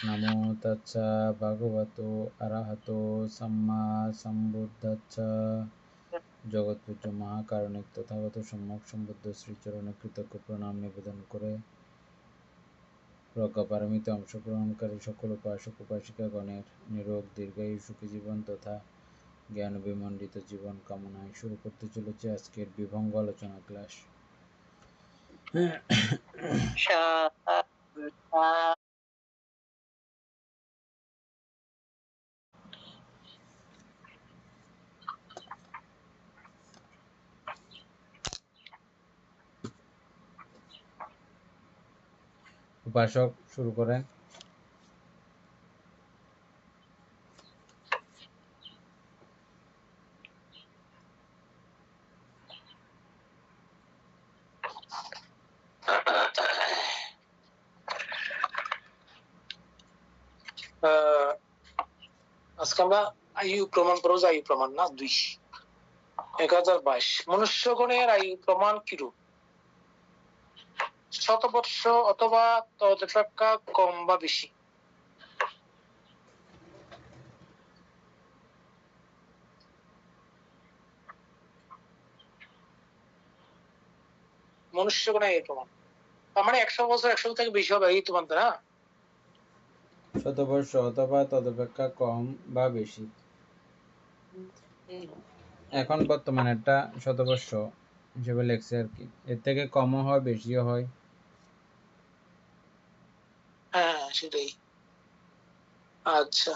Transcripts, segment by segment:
নমো তাচ্ছা ভগবতো অরহতো সম্মা সম্বুদ্ধাচ্ছা। জগৎপূজ্য মহাকারণিক তথাগত সম্যক সম্বুদ্ধ শ্রীচরণে কৃতজ্ঞ প্রণাম নিবেদন করে প্রজ্ঞাপারমিতে অংশগ্রহণকারী সকল উপাসক উপাসিকাগণের নিরোগ দীর্ঘায়ু সুখী জীবন তথা জ্ঞান বিমণ্ডিত জীবন কামনায় শুরু করতে চলেছে আজকের বিভঙ্গ আলোচনা ক্লাস। উপাসক শুরু করেন। আজকে আমরা আয়ু প্রমাণ করবো, আয়ু প্রমাণ না 1022 মনুষ্যগণের আয়ু প্রমাণ কিরূপ? শতবর্ষ অথবা তদপেক্ষা কম বা বেশি। মনুষ্যগণের আয়ু প্রমাণ তার মানে 100 বছর 100 থেকে বেশি হবে এই তো মানতে না। শতবর্ষ অথবা তদপেক্ষা কম বা বেশি। এখন বর্তমানে একটা শতবর্ষ হিসেবে লেখছে আর কি, এর থেকে কমও হয় বেশিও হয়। হ্যাঁ সেটাই। আচ্ছা,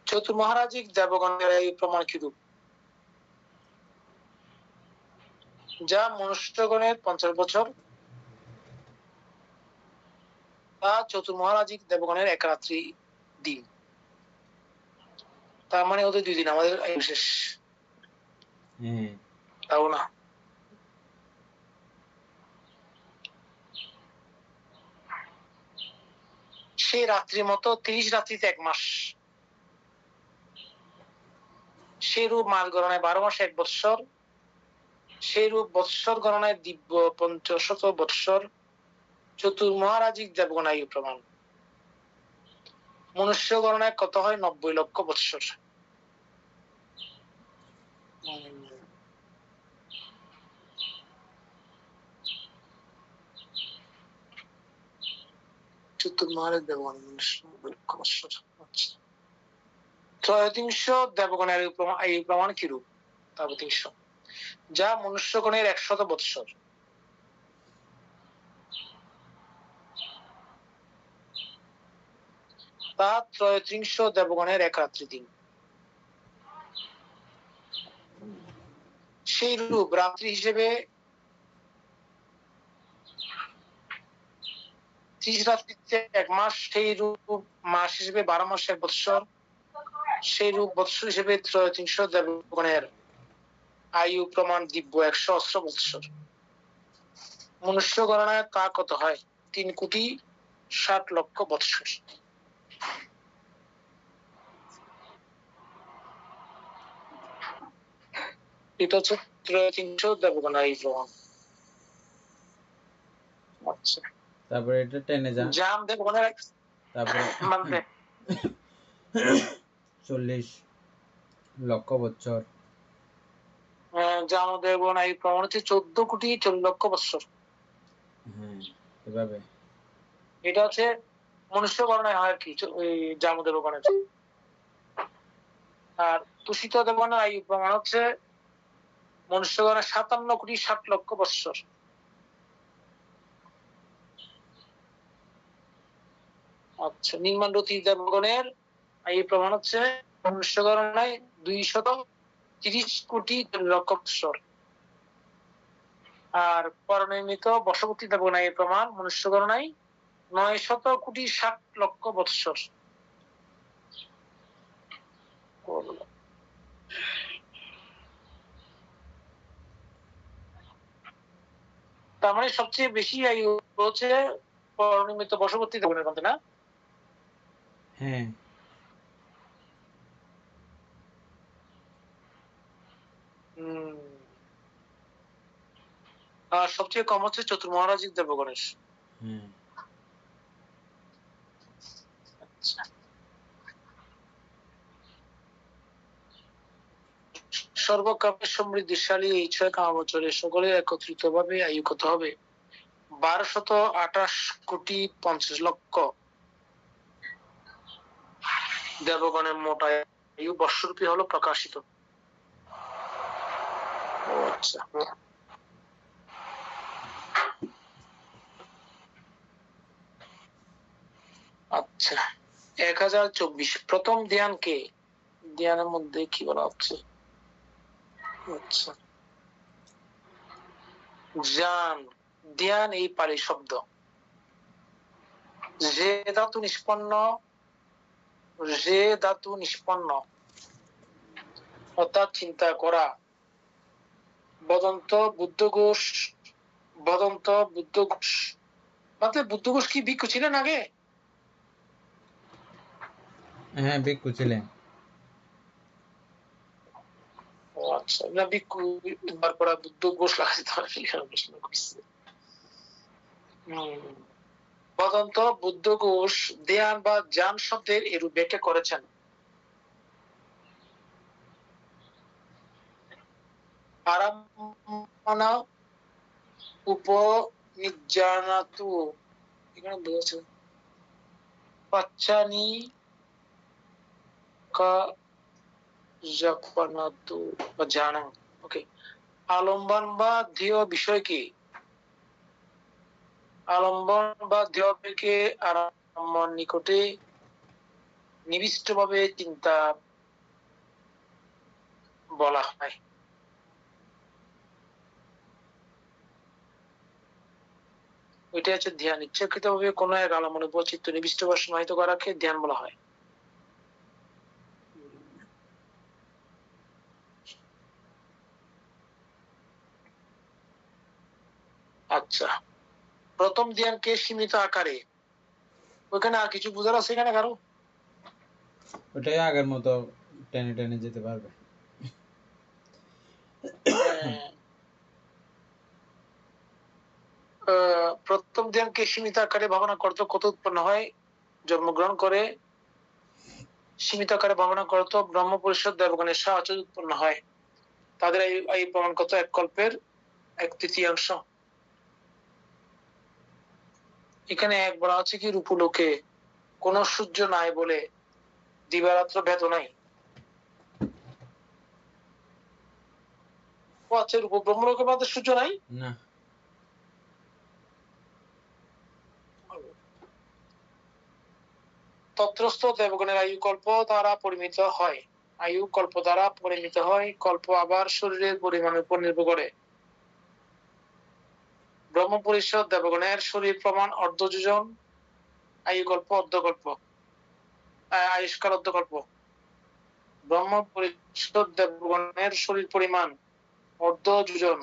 চতুর্মহারাজিক দেবগণের এই প্রমাণ কিরূপ? যা মনুষ্যগণের 50 বছর তা চতুর্মহারাজিক দেবগণের এক রাত্রি দিন। তার মানে ওদের 2 দিন, আমাদের আয়ু শেষ। তাও না, সেই রাত্রির মতো 30 রাত্রিতে 1 মাস। সেরূপ মাস গণনায় 12 মাসে 1 বৎসর। সেরূপ বৎসর গণনায় দিব্য 500 বৎসর। চতুর্মহারাজিক দেবগণ আয়ু প্রমাণ। মনুষ্য গণনায় কত হয়? 90 লক্ষ বৎসর। চতুর্মহারাজ দেবগণ মনুষ্য 90 লক্ষ বৎসর। আচ্ছা, ত্রয়োতিংশ দেবগণের আয়ু প্রমাণ কিরূপ? তাবতিংশ যা মনুষ্যগণের 100 বৎসর। তা ত্রয়োত্রিংশ দেবগণের 1 রাত্রি দিন। সেই রূপ রাত্রি হিসেবে 30 রাত্রিতে 1 মাস। সেই রূপ মাস হিসেবে 12 মাসে 1 বৎসর। সেই রূপ বৎসর হিসেবে ত্রয়োত্রিংশ দেবগণের আয়ু প্রমাণ দিব্য 100 অস্ত্র বৎসর। মনুষ্য গণনায় তা কত হয়? 3,60,00,000 বৎসর। এটা হচ্ছে ত্রয়োত্রিংশ দেবগণ আয়ু প্রমাণ। আচ্ছা, তারপরে এটা টেনে যান। জাম দেবগণের তারপরে 40 লক্ষ বছর। জাম দেবগণ আয়ু প্রমাণ হচ্ছে 14,40,00,000 বৎসর। এভাবে এটা হচ্ছে মনুষ্য গণনায় হয় আর কি, ওই জাম দেবগণের। আর তুষিত দেবগণের আয়ু প্রমাণ হচ্ছে মনুষ্য গণনায় 57,60,00,000 বৎসর। আচ্ছা, নির্মাণরতি দেবগণের আয়ু প্রমাণ হচ্ছে মনুষ্য গণনায় 230,40,00,000 বৎসর। আর পরনির্মিত বশবর্তী দেবগণ আয়ু প্রমাণ মনুষ্য গণনায় 960,60,00,000 বৎসর। তার মানে সবচেয়ে বেশি আয়ু হচ্ছে পরনির্মিত বশবর্তী দেবগণের মধ্যে, না? হ্যাঁ, আর সবচেয়ে কম হচ্ছে চতুর্মহারাজিক দেবগণের। সর্বকামে সমৃদ্ধিশালী এই 6 কামবছরে সকলে একত্রিত ভাবে আয়ু কত হবে? 1228,50,00,000 দেবগণের মোট আয়ু বর্ষরূপী হলো প্রকাশিত। ও আচ্ছা, আচ্ছা। 1024 প্রথম ধ্যান কে? ধ্যানের মধ্যে কি বলা হচ্ছে? আচ্ছা, জ্ঞান। ধ্যান এই পালি শব্দ, যে ধাতু নিষ্পন্ন অর্থাৎ চিন্তা করা। বদন্ত বুদ্ধ ঘোষ বুদ্ধ ঘোষ কি ভিক্ষু ছিলেন আগে? হ্যাঁ, ভিক্ষু ছিলেন। ও আচ্ছা, না ভিক্ষু তারপর বুদ্ধ ঘোষ লাগাইতে হবে। বদন্ত বুদ্ধ ঘোষ ধ্যান বা জ্ঞান শব্দের এরূপ ব্যাখ্যা করেছেন। আরামনা উপনিজ্ঞানাতু, এখানে বলেছে পাচ্চানি কাজাপানাতু বা জানা। ওকে, আলম্বন বা ধ্যেয় বিষয় কি? আলম্বন বা ধ্যেয়কে আরাম্যর নিকটে নিবিষ্টভাবে চিন্তা বলা হয়। ওইটা হচ্ছে ধ্যান। ইচ্ছাকৃত ভাবে কোন এক আলম্বনের উপর চিত্ত নিবিষ্ট বা সমাহিত করাকে ধ্যান বলা হয়। আচ্ছা, প্রথম ধ্যানকে সীমিত আকারে, ওখানে আর কিছু বোঝার আছে এখানে কারো? ওটাই আগের মতো টেনে টেনে যেতে পারবে। প্রথম ধ্যানকে সীমিত আকারে ভাবনা করতে কত উৎপন্ন হয়? জন্মগ্রহণ করে সীমিত আকারে ভাবনা করত ব্রহ্ম পরিষদ দেবগণের সাহায্য উৎপন্ন হয়। তাদের এই প্রমাণ কত? 1 কল্পের 1/3। এখানে এক বলা হচ্ছে কি, রূপলোকে কোন সূর্য নাই বলে দিবারাত্র ভেদ নাই। ও আচ্ছা, রূপ ব্রহ্মলোকে বাদে সূর্য নাই না। তত্রস্থ দেবগণের আয়ু কল্প দ্বারা পরিমিত হয়। আয়ু কল্প দ্বারা পরিমিত হয়। কল্প আবার শরীরের পরিমাণের উপর নির্ভর করে। ব্রহ্ম পরিষদ দেবগণের শরীর প্রমাণ অর্ধযোজন, আয়ুকল্প অর্ধকল্প, আয়ুষ্কাল অর্ধকল্প। ব্রহ্ম পরিষদ দেবগণের শরীর পরিমাণ অর্ধযোজন।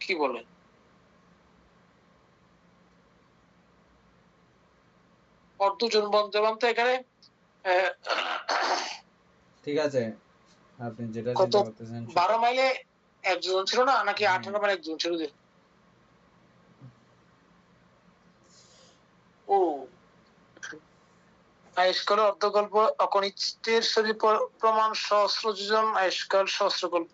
কি বলে? অর্ধযোজন বলতে বলতে এখানে ঠিক আছে, আপনি যেটা কত? চিন্তা করতেছেন 12 মাইলে 1 জন ছিল না, নাকি 18 মাইলে 1 জন ছিল? ও, আয়ুষ্কাল অর্ধকল্প। অকনিষ্ঠের শরীর প্রমাণ সহস্র যোজন, আয়ুষ্কাল সহস্রকল্প।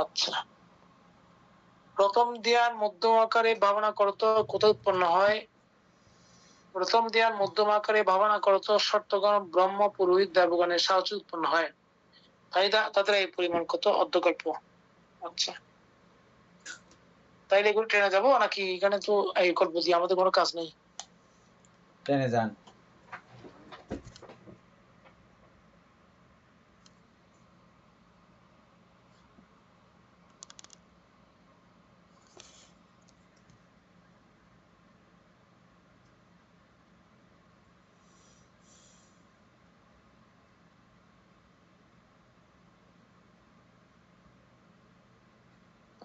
আচ্ছা, প্রথম ধ্যান মধ্যম আকারে ভাবনা করত কোথায় উৎপন্ন হয়? প্রথম ধ্যান মধ্যম আকারে ভাবনা করত সত্যগণ ব্রহ্ম পুরোহিত দেবগণের সাহায্য উৎপন্ন হয়। তাই তাদের এই পরিমাণ কত? অর্ধকল্প। আচ্ছা, তাইলে এগুলো ট্রেনে যাবো নাকি? এখানে তো এই কল্প দিয়ে আমাদের কোনো কাজ নেই। টেনে যান।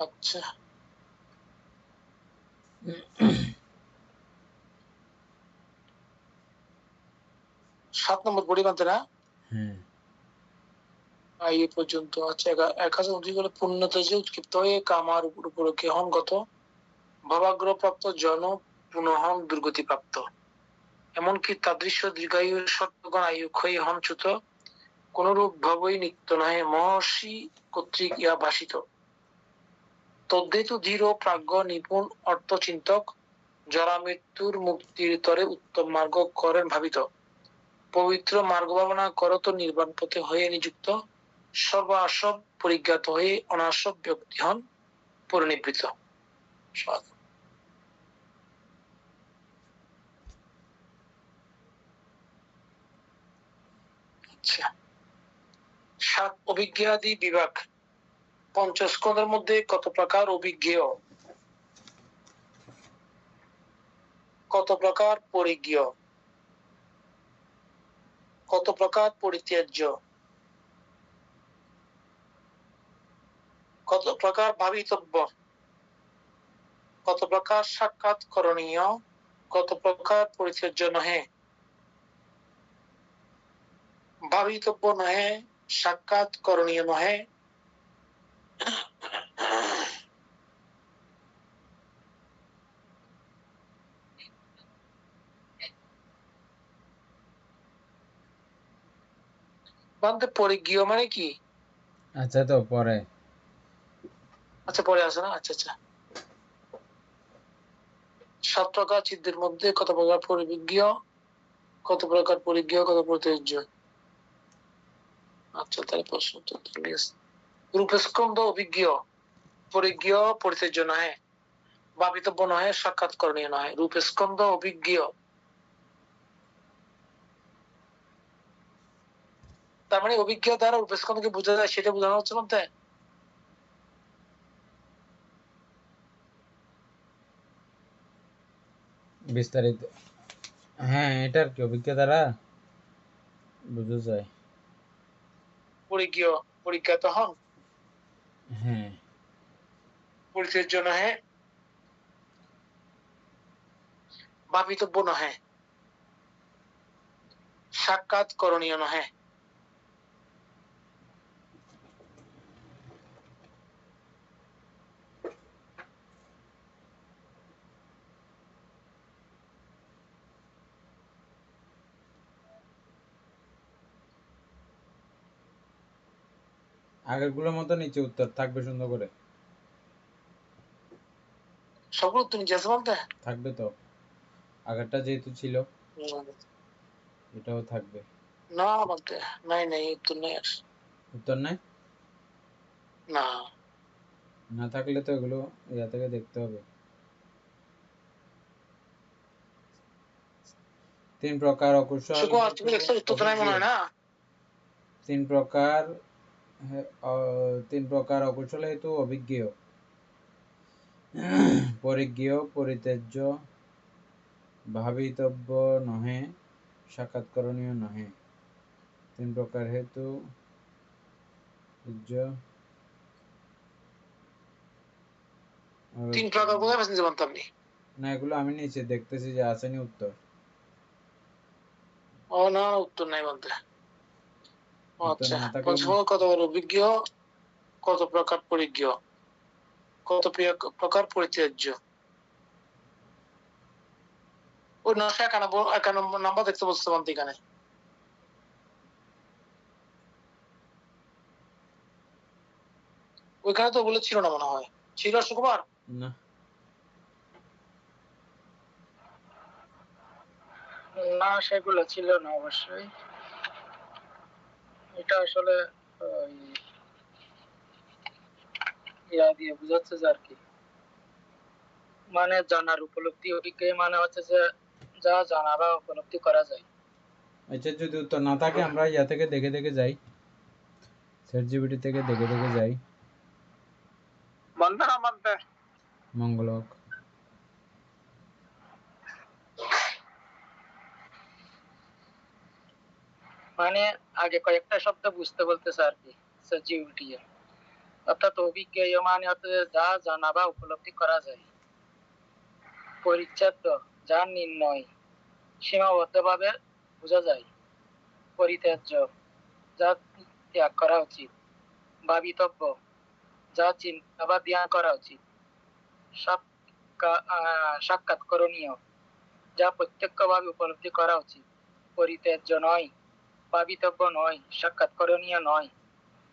আচ্ছা, 7 নম্বর পরিমাণতে না এই পর্যন্ত। আচ্ছা, 1029 বলে পূর্ণতা যে উৎক্ষিপ্ত হয়ে কামার উপরকে হন কত? ভবাগ্রপ্রাপ্ত জন পুনঃ দুর্গতিপ্রাপ্ত। এমনকি তাদৃশ্য দীর্ঘায়ু সত্যগণ আয়ু ক্ষয়ী হন চ্যুত, কোনরূপ ভবই নিত্য নহে মহর্ষি কর্তৃক ইহা ভাষিত। তদ্হেতু ধীর প্রাজ্ঞ নিপুণ অর্থচিন্তক জরা মৃত্যুর মুক্তির তরে উত্তম মার্গ করেন ভাবিত। পবিত্র মার্গ ভাবনা করত নির্বাণ পথে হয়ে নিযুক্ত, সর্ব আসব পরিজ্ঞাত হয়ে অনাসব ব্যক্তি হন পরিনিবৃত। আচ্ছা, 7 অভিজ্ঞাদি বিভাগ। পঞ্চস্কন্ধের মধ্যে কত প্রকার অভিজ্ঞেয়, কত প্রকার পরিজ্ঞেয়, কত প্রকার পরিত্যাজ্য, কত প্রকার ভাবিতব্য, কত প্রকার সাক্ষাৎ করণীয়, কত প্রকার পরিত্যাজ্য নহে, ভাবিতব্য নহে, সাক্ষাৎ করণীয় নহে, পরিজ্ঞেয় মানে কি? আচ্ছা, তো পরে আচ্ছা, পরে আছে না? আচ্ছা আচ্ছা। 7 প্রকার চিত্তের মধ্যে কত প্রকার পরিজ্ঞেয়, কত প্রকার পরিজ্ঞেয়, কত পরিত্যাজ্য। আচ্ছা, তাহলে প্রশ্ন তো রূপস্কন্ধ অভিজ্ঞেয়, পরিজ্ঞেয় পরিত্যাজ্য নহে, ভাবিতব্য নহে, সাক্ষাৎ করণীয় নহে। রূপস্কন্ধ অভিজ্ঞেয়, তার মানে অভিজ্ঞ দ্বারা রূপস্কন্ধকে বোঝা যায়, সেটা বোঝানো হচ্ছে মধ্যে। বিস্তারিত, হ্যাঁ, এটার কি অভিজ্ঞতা দ্বারা বোঝা যায়। পরিজ্ঞাত হন, হ্যাঁ, পরিত্যাজ্য নহে, ভাবিতব্য নহে, সাক্ষাৎ করণীয় নহে। আগেরগুলোর মতো নিচে উত্তর থাকবে সুন্দর করে। সবগুলো উত্তর নিচে আছে বলতে থাকবে তো, আগেরটা যেহেতু ছিল এটাও থাকবে। না বলতে নাই, নাই উত্তর নেই। আর উত্তর নাই, না, না থাকলে তো এগুলো ইয়া থেকে দেখতে হবে। 3 প্রকার অকুশল, শুক্রবার তুমি দেখছো উত্তর তো নাই মনে হয় না। 3 প্রকার 3 প্রকার অকুশল হেতু অভিজ্ঞেয়, পরিজ্ঞেয় পরিত্যাজ্য, ভাবিতব্য নহে, সাক্ষাৎকরণীয় নহে। 3 প্রকার হেতু 3 প্রকার কোথায় পেয়েছেন যে বলতে আপনি? না, এগুলো আমি নিচে দেখতেছি যে আসেনি উত্তর। ও না, উত্তর নাই বলতে। উত্তর আচ্ছা, না থাকলে পঞ্চম কত অভিজ্ঞ, কত প্রকার পরিজ্ঞ, কত প্রকার পরিত্যাজ্য। ওই 991 নাম্বার দেখতে বলছে বলতে এখানে। ওইখানে তো বলে ছিল না মনে হয়, ছিল শুক্রবার না, না, সেগুলো ছিল না অবশ্যই। এটা আসলে ইয়া দিয়ে বুঝাচ্ছে যে আর কি, মানে জানার উপলব্ধি, অভিজ্ঞ মানে হচ্ছে যে যা জানা বা উপলব্ধি করা যায়। আচ্ছা, যদি উত্তর না থাকে আমরা ইয়া থেকে দেখে দেখে যাই, চ্যাট জিপিটি থেকে দেখে দেখে যাই। বন্ধ না বন্ধ মঙ্গল হোক। মানে আগে কয়েকটা শব্দ বুঝতে বলতেছে আর কি, জিউটি, অর্থাৎ অভিজ্ঞ মানে হচ্ছে যা জানা বা উপলব্ধি করা যায়, পরিচ্ছেদ যা নির্ণয় সীমাবদ্ধভাবে বোঝা যায়, পরিত্যাজ্য যা ত্যাগ করা উচিত, ভাবিতব্য যা চিন্তা বা ধ্যান করা উচিত, সাক্ষাৎকরণীয়, যা প্রত্যক্ষভাবে উপলব্ধি করা উচিত, পরিত্যাজ্য নয়, ভাবিতব্য নয়, সাক্ষাৎকরণীয় নয়,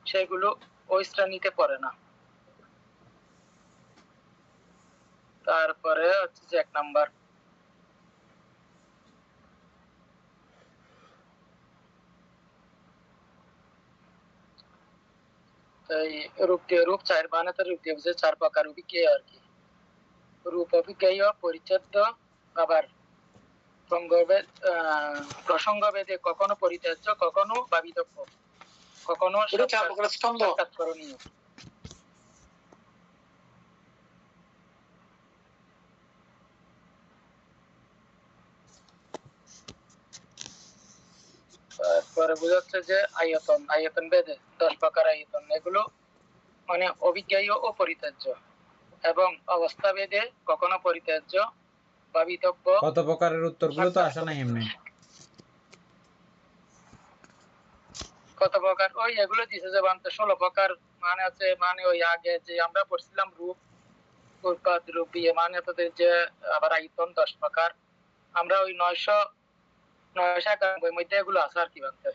সেগুলো ওই শ্রেণীতে পড়ে না। তারপরে হচ্ছে যে 1 নাম্বার, এই রূপ দিয়ে রূপ 4 বানাতে রূপ দিয়ে বুঝে 4 প্রকার অভিজ্ঞেয় আর কি। রূপ অভিজ্ঞেয়, পরিচ্ছেদ্য, আবার প্রসঙ্গভেদে কখনো পরিত্যাজ্য, কখনো ভাবিতব্য, কখনো সাক্ষাৎকরণীয়। তারপরে বোঝাচ্ছে যে আয়তন, আয়তন ভেদে 10 প্রকার আয়তন, এগুলো মানে অভিজ্ঞেয় ও পরিত্যাজ্য, এবং অবস্থা ভেদে কখনো পরিত্যাজ্য, ভাবিতব্য। কত প্রকারের উত্তরগুলো তো আসে না এমনি। কত প্রকার ওই এগুলো দিছে যে 16 প্রকার মানে আছে, মানে ওই আগে যে আমরা পড়ছিলাম রূপ, উৎপাদ, রূপ দিয়ে মানে তাদের যে আবার আয়তন 10 প্রকার, আমরা ওই 991 মধ্যে এগুলো আছে আর কি বানতে।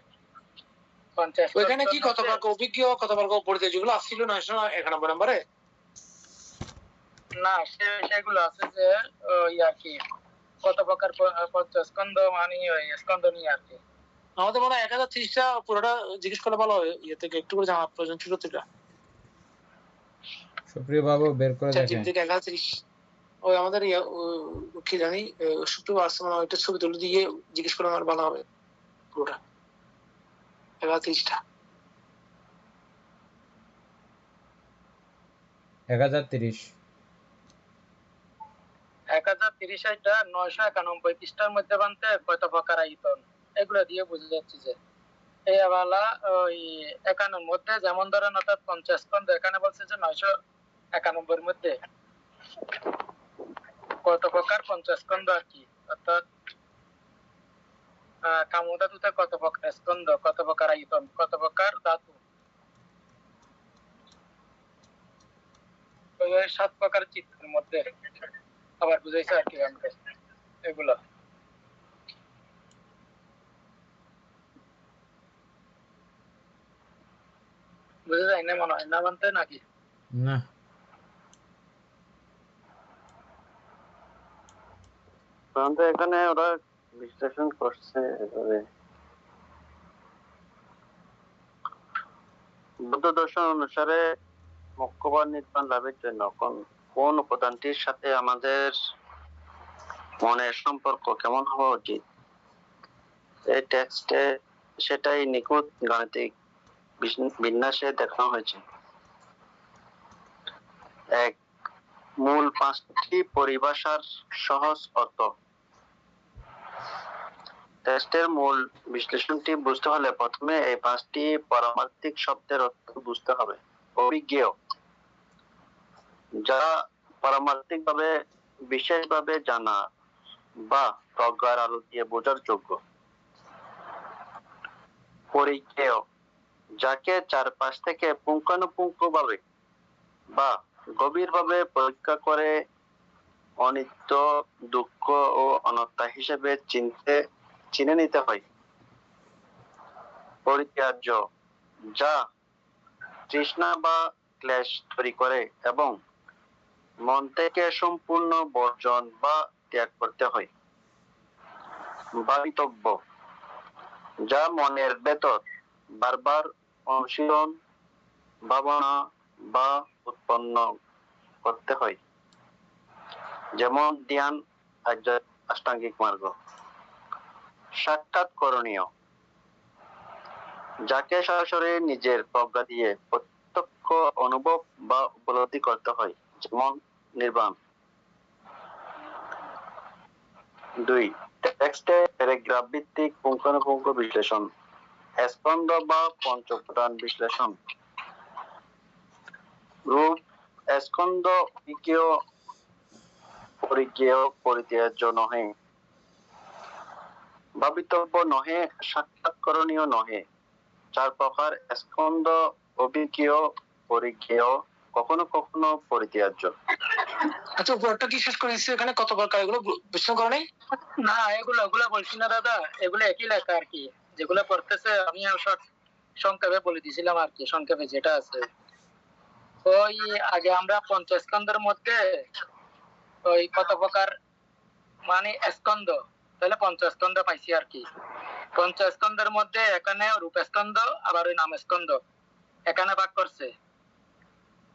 ওইখানে কি কত প্রকার অভিজ্ঞ, কত প্রকার পরিত্যাজ্য যেগুলো আসছিল 991 নম্বরে? না, সেগুলো আছে যে ওই আর কি কত প্রকার পঞ্চস্কন্ধ মানে ওই স্কন্ধ নিয়ে আর কি। আমাদের মনে হয় 1030টা পুরোটা জিজ্ঞেস করলে ভালো হয়, ইয়ে থেকে একটু করে জানার প্রয়োজন ছিল থেকে। সুপ্রিয় বাবু বের করে দেখেন। 1030 ওই আমাদের কি জানি শুক্রবার আসছে মানে ওইটা ছবি তুলে দিয়ে জিজ্ঞেস করলে আমার ভালো হবে পুরোটা 1030টা। 1030 1030টা 991 পৃষ্ঠার মধ্যে বানতে কত প্রকার আয়তন, এগুলো দিয়ে বোঝা যাচ্ছে যে এই আবালা ওই 51 মধ্যে যেমন ধরেন অর্থাৎ 50 স্কন্ধ, এখানে বলছে যে 991 মধ্যে কত প্রকার 50 স্কন্ধ আর কি, অর্থাৎ কামধাতুতে কত প্রকার স্কন্ধ, কত প্রকার আয়তন, কত প্রকার ধাতু, ওই 7 প্রকার চিত্রের মধ্যে আবার বুঝাইছে আর কি আমাকে এগুলো। বুঝা যায় না মনে হয় না বানতে নাকি? না, এখানে ওরা বিশ্লেষণ করছে এভাবে। বুদ্ধ দর্শন অনুসারে মোক্ষ বা নির্বাণ লাভের জন্য কোন উপাদানটির সাথে আমাদের মনের সম্পর্ক কেমন হওয়া উচিত, এই টেক্সটে সেটাই নিখুঁত গাণিতিক বিন্যাসে দেখানো হয়েছে। 1. মূল 5টি পরিভাষার সহজ অর্থ। টেক্সটের মূল বিশ্লেষণটি বুঝতে হলে প্রথমে এই 5টি পারমার্থিক শব্দের অর্থ বুঝতে হবে। অভিজ্ঞেয়, যা পারমার্থিকভাবে বিশেষভাবে জানা বা প্রজ্ঞার আলো দিয়ে বোঝার যোগ্য। পরিজ্ঞেয়, যাকে চারপাশ থেকে পুঙ্খানুপুঙ্খভাবে বা গভীরভাবে পরীক্ষা করে অনিত্য, দুঃখ ও অনাত্মা হিসেবে চিনে নিতে হয়। পরিত্যাজ্য, যা তৃষ্ণা বা ক্লেশ তৈরি করে এবং মন থেকে সম্পূর্ণ বর্জন বা ত্যাগ করতে হয়। ভাবিতব্য, যা মনের ভেতর বারবার অনুশীলন, ভাবনা বা উৎপন্ন করতে হয়, যেমন ধ্যান, অষ্টাঙ্গিক মার্গ। সাক্ষাৎকরণীয়, যাকে সরাসরি নিজের প্রজ্ঞা দিয়ে প্রত্যক্ষ অনুভব বা উপলব্ধি করতে হয়, যেমন নির্বাণ। 2. টেক্সটে প্যারাগ্রাফ ভিত্তিক পুঙ্খানুপুঙ্খ বিশ্লেষণ, স্কন্ধ বা পঞ্চপ্রধান বিশ্লেষণ। রূপ, স্কন্ধ অভিজ্ঞেয়, পরিজ্ঞেয়, পরিত্যাজ্য নহে, ভাবিতব্য নহে, সাক্ষাৎকরণীয় নহে। 4 প্রকার স্কন্ধ, অভিজ্ঞেয়, পরিজ্ঞেয়, কখনো কখনো পরিত্যাজ্য। আচ্ছা উপরটা কি শেষ করে দিচ্ছি, এখানে কত প্রকার এগুলো বিশ্লেষণ করে নাই? না এগুলো বলছি না দাদা, এগুলো একই লেখা আর কি, যেগুলো পড়তেছে আমি সংক্ষেপে বলে দিছিলাম আর কি, সংক্ষেপে যেটা আছে। ওই আগে আমরা পঞ্চস্কন্ধের মধ্যে ওই কত প্রকার মানে স্কন্ধ, তাহলে পঞ্চস্কন্ধ পাইছি আর কি। পঞ্চস্কন্ধের মধ্যে এখানে রূপস্কন্ধ আবার ওই নামস্কন্ধ এখানে ভাগ করছে।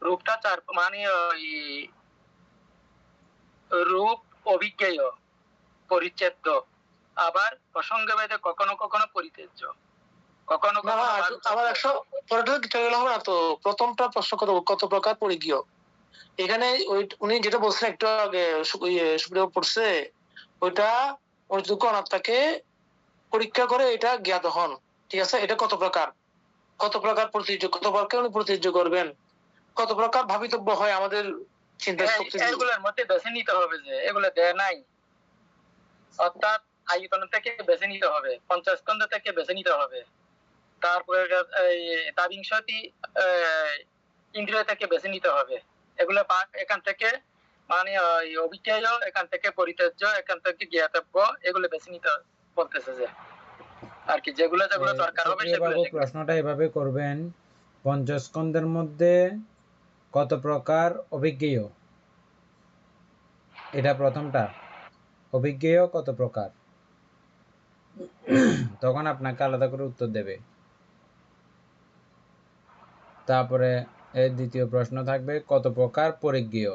রূপটা চার মানে ওই রূপ অভিজ্ঞেয়, পরিচ্ছেদ্য, আবার প্রসঙ্গভেদে কখনো কখনো পরিত্যাজ্য, কখনো না কখনো আবার 100 পরেরটা চলে গেলে হবে না তো। প্রথমটা প্রশ্ন কত প্রকার পরিজ্ঞ, এখানে ওই উনি যেটা বলছেন একটু আগে সুপ্রিয় পড়ছে, ওইটা অযোগ্য অনাত্মাকে পরীক্ষা করে এটা জ্ঞাত হন, ঠিক আছে? এটা কত প্রকার প্রতিযোগ, কত প্রকার উনি প্রতিযোগ করবেন, কত প্রকার ভাবিতব্য হয় আমাদের চিন্তা শক্তি। এগুলোর মধ্যে বেছে নিতে হবে, যে এগুলো দেয় নাই, অর্থাৎ আয়তন থেকে বেছে নিতে হবে, পঞ্চস্কন্ধ থেকে বেছে নিতে হবে, তারপরে তাবিংশতি ইন্দ্রিয় থেকে বেছে নিতে হবে। এগুলো এখান থেকে মানে অভিজ্ঞেয়, এখান থেকে পরিত্যাজ্য, এখান থেকে জ্ঞাতব্য, এগুলো বেছে নিতে বলতেছে যে আর কি, যেগুলো যেগুলো দরকার হবে সেগুলো। প্রশ্নটা এভাবে করবেন, পঞ্চস্কন্ধের মধ্যে কত প্রকার অভিজ্ঞেয়, এটা প্রথমটা, অভিজ্ঞেয় কত প্রকার, তখন আপনাকে আলাদা করে উত্তর দেবে। তারপরে এর দ্বিতীয় প্রশ্ন থাকবে কত প্রকার পরিজ্ঞেয়,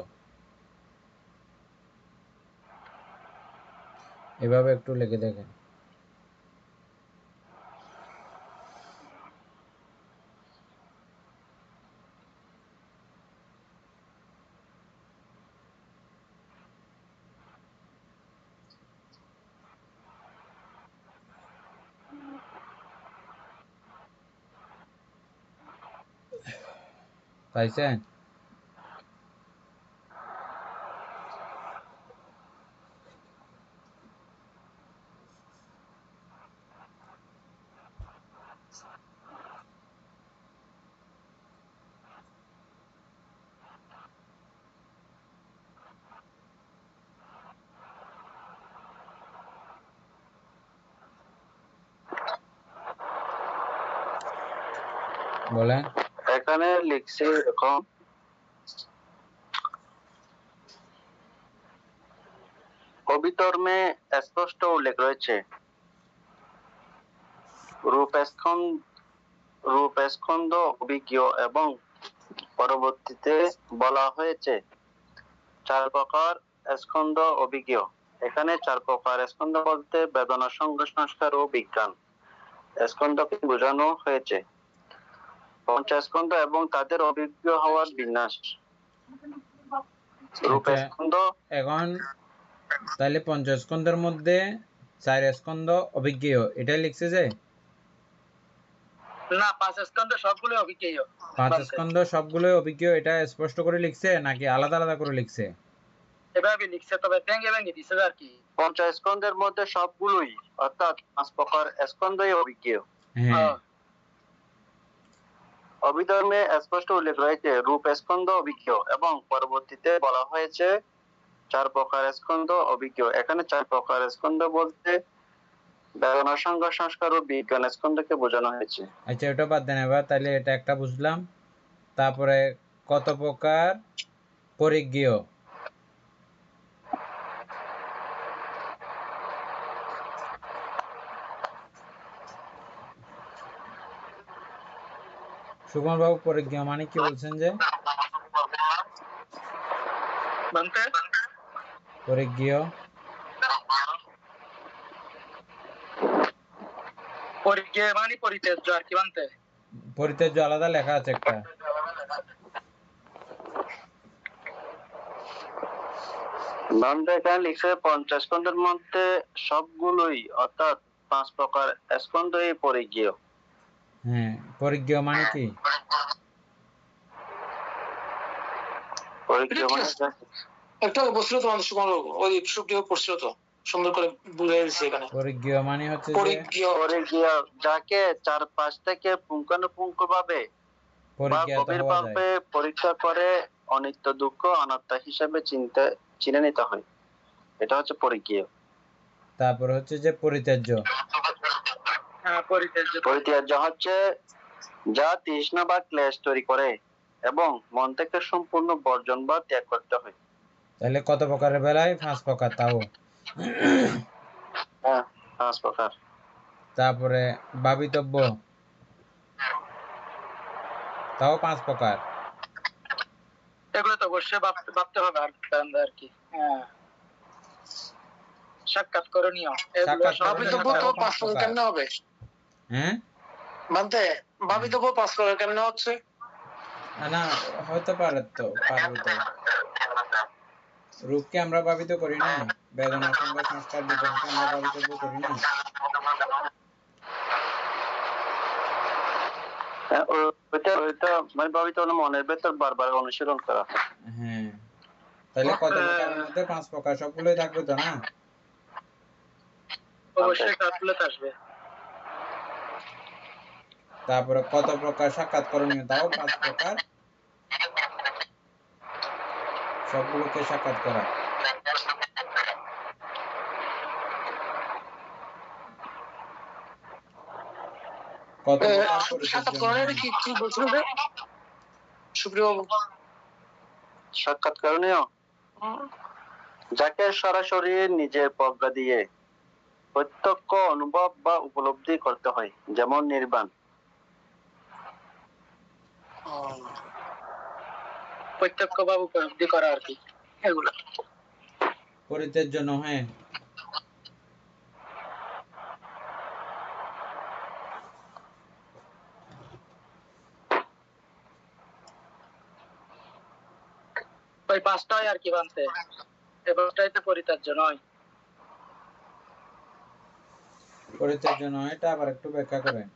এভাবে একটু লিখে দেখেন। পাইছেন? বলেন। এখানে লিখছি এরকম, অভিধর্মে স্পষ্ট উল্লেখ রয়েছে রূপস্কন্ধ অভিজ্ঞ এবং পরবর্তীতে বলা হয়েছে 4 প্রকার স্কন্ধ অভিজ্ঞ। এখানে 4 প্রকার স্কন্ধ বলতে বেদনা, সঙ্গ, সংস্কার ও বিজ্ঞান স্কন্ধকে বোঝানো হয়েছে। পঞ্চস্কন্ধ এবং তাদের অভিজ্ঞ হওয়ার বিন্যাস। রূপস্কন্ধ এখন তাহলে পঞ্চস্কন্ধের মধ্যে 4 স্কন্ধ অভিজ্ঞেয়, এটা লিখছে যে না 5 স্কন্ধ সবগুলো অভিজ্ঞেয়। 5 স্কন্ধ সবগুলোই অভিজ্ঞেয়, এটা স্পষ্ট করে লিখছে নাকি আলাদা আলাদা করে লিখছে? এভাবে লিখছে, তবে ভেঙে ভেঙে দিছে আর কি। পঞ্চস্কন্ধের মধ্যে সবগুলোই অর্থাৎ 5 প্রকার স্কন্ধই অভিজ্ঞেয়। হ্যাঁ। অভিধর্মে স্পষ্ট উল্লেখ রয়েছে রূপস্কন্ধ অভিজ্ঞ এবং পরবর্তীতে বলা হয়েছে 4 প্রকার স্কন্ধ অভিজ্ঞ। এখানে 4 প্রকার স্কন্ধ বলতে বেদনা, সঙ্গ, সংস্কার ও বিজ্ঞান স্কন্ধকে বোঝানো হয়েছে। আচ্ছা ওটা বাদ দেন এবার, তাহলে এটা একটা বুঝলাম। তারপরে কত প্রকার পরিজ্ঞেয়, সুকুমার বাবু পরিজ্ঞেয় মানে কি বলছেন যে? পরিজ্ঞেয় মানে পরিত্যাজ্য আর কি, মানতে পরিত্যাজ্য আলাদা লেখা আছে একটা। এখানে লিখছে পঞ্চস্কন্ধের মধ্যে সবগুলোই অর্থাৎ 5 প্রকার স্কন্ধই পরিজ্ঞেয়। হ্যাঁ, পরিজ্ঞেয় মানে কি? একটা বলছিল তোমাদের সুকুমার বাবু, ওই সুপ্রিয় পড়ছিল তো, সুন্দর করে বুঝাই দিচ্ছে এখানে। পরিজ্ঞেয় মানে হচ্ছে পরিজ্ঞেয় যাকে 4-5 থেকে পুঙ্খানুপুঙ্খ ভাবে বা গভীরভাবে পরীক্ষা করে অনিত্য দুঃখ অনাত্মা হিসেবে চিনে নিতে হয়। এটা হচ্ছে পরিজ্ঞেয়। তারপর হচ্ছে যে পরিত্যাজ্য। পরিত্যাজ্য হচ্ছে যা তৃষ্ণা বা ক্লেশ তৈরি করে এবং মন থেকে সম্পূর্ণ বর্জন বা ত্যাগ করতে হয়। তাহলে কত প্রকারের বেলায় 5 প্রকার তাও। হ্যাঁ, 5 প্রকার। তারপরে ভাবিতব্য, তাও 5 প্রকার। এগুলো তো অবশ্যই ভাবতে হবে আর কি। হ্যাঁ, সাক্ষাৎ করণীয় এগুলো ভাবিতব্য তো 5 প্রকার কেমনে হবে? হ্যাঁ, মানতে ভাবিতব্য 5 প্রকার কেমনে হচ্ছে? না হয়তো পারবে তো। রূপকে আমরা ভাবিত করি না, বেদনা সংজ্ঞা সংস্কার বিজ্ঞানকে আমরা ভাবিতব্য করি না। ওইটা মানে ভাবিত হলো মনের ভেতর বারবার অনুশীলন করা। হ্যাঁ, তাহলে কত প্রকারের মধ্যে 5 প্রকার সবগুলোই থাকবে তো না? অবশ্যই ক্যালকুলেট আসবে। তারপরে কত প্রকার সাক্ষাৎ করণীয়, তাও 5 প্রকার। সবগুলোকে সাক্ষাৎ করা। কত প্রকার সাক্ষাৎ করণীয় কি কি বলছিলেন রে সুপ্রিয় বাবু? সাক্ষাৎ করণীয় যাকে সরাসরি নিজের প্রজ্ঞা দিয়ে প্রত্যক্ষ অনুভব বা উপলব্ধি করতে হয়, যেমন নির্বাণ। প্রত্যক্ষ বা উপলব্ধি করা আর কি এগুলো। পরিত্যাজ্য নহে। ওই 5টাই আর কি বানতে, এই 5টাই তো পরিত্যাজ্য নয়। পরিত্যাজ্য নয়, এটা আবার একটু ব্যাখ্যা করেন।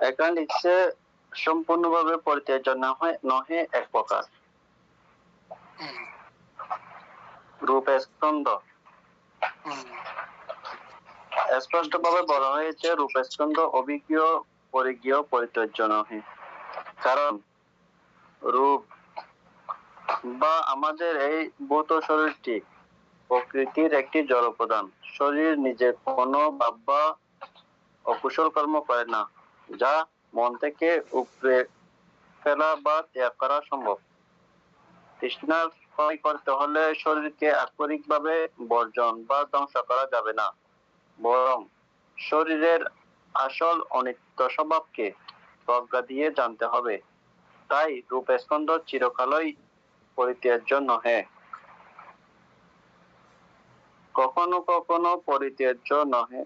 এখানে লিখছে সম্পূর্ণভাবে পরিত্যাজ্য নহে এক প্রকার। রূপস্কন্ধ স্পষ্টভাবে বলা হয়েছে রূপস্কন্ধ অভিজ্ঞ পরিজ্ঞেয় পরিত্যাজ্য নহে, কারণ রূপ বা আমাদের এই ভূত শরীরটি প্রকৃতির একটি জড় উপাদান। শরীর নিজে কোনো ভাব বা অকুশল কর্ম করে না যা মন থেকে উপড়ে ফেলা বা ত্যাগ করা সম্ভব। তৃষ্ণার ক্ষয় করতে হলে শরীরকে আক্ষরিকভাবে বর্জন বা ধ্বংস করা যাবে না, বরং শরীরের আসল অনিত্য স্বভাবকে প্রজ্ঞা দিয়ে জানতে হবে। তাই রূপস্কন্ধ চিরকালই পরিত্যাজ্য নহে, কখনো কখনো পরিত্যাজ্য নহে,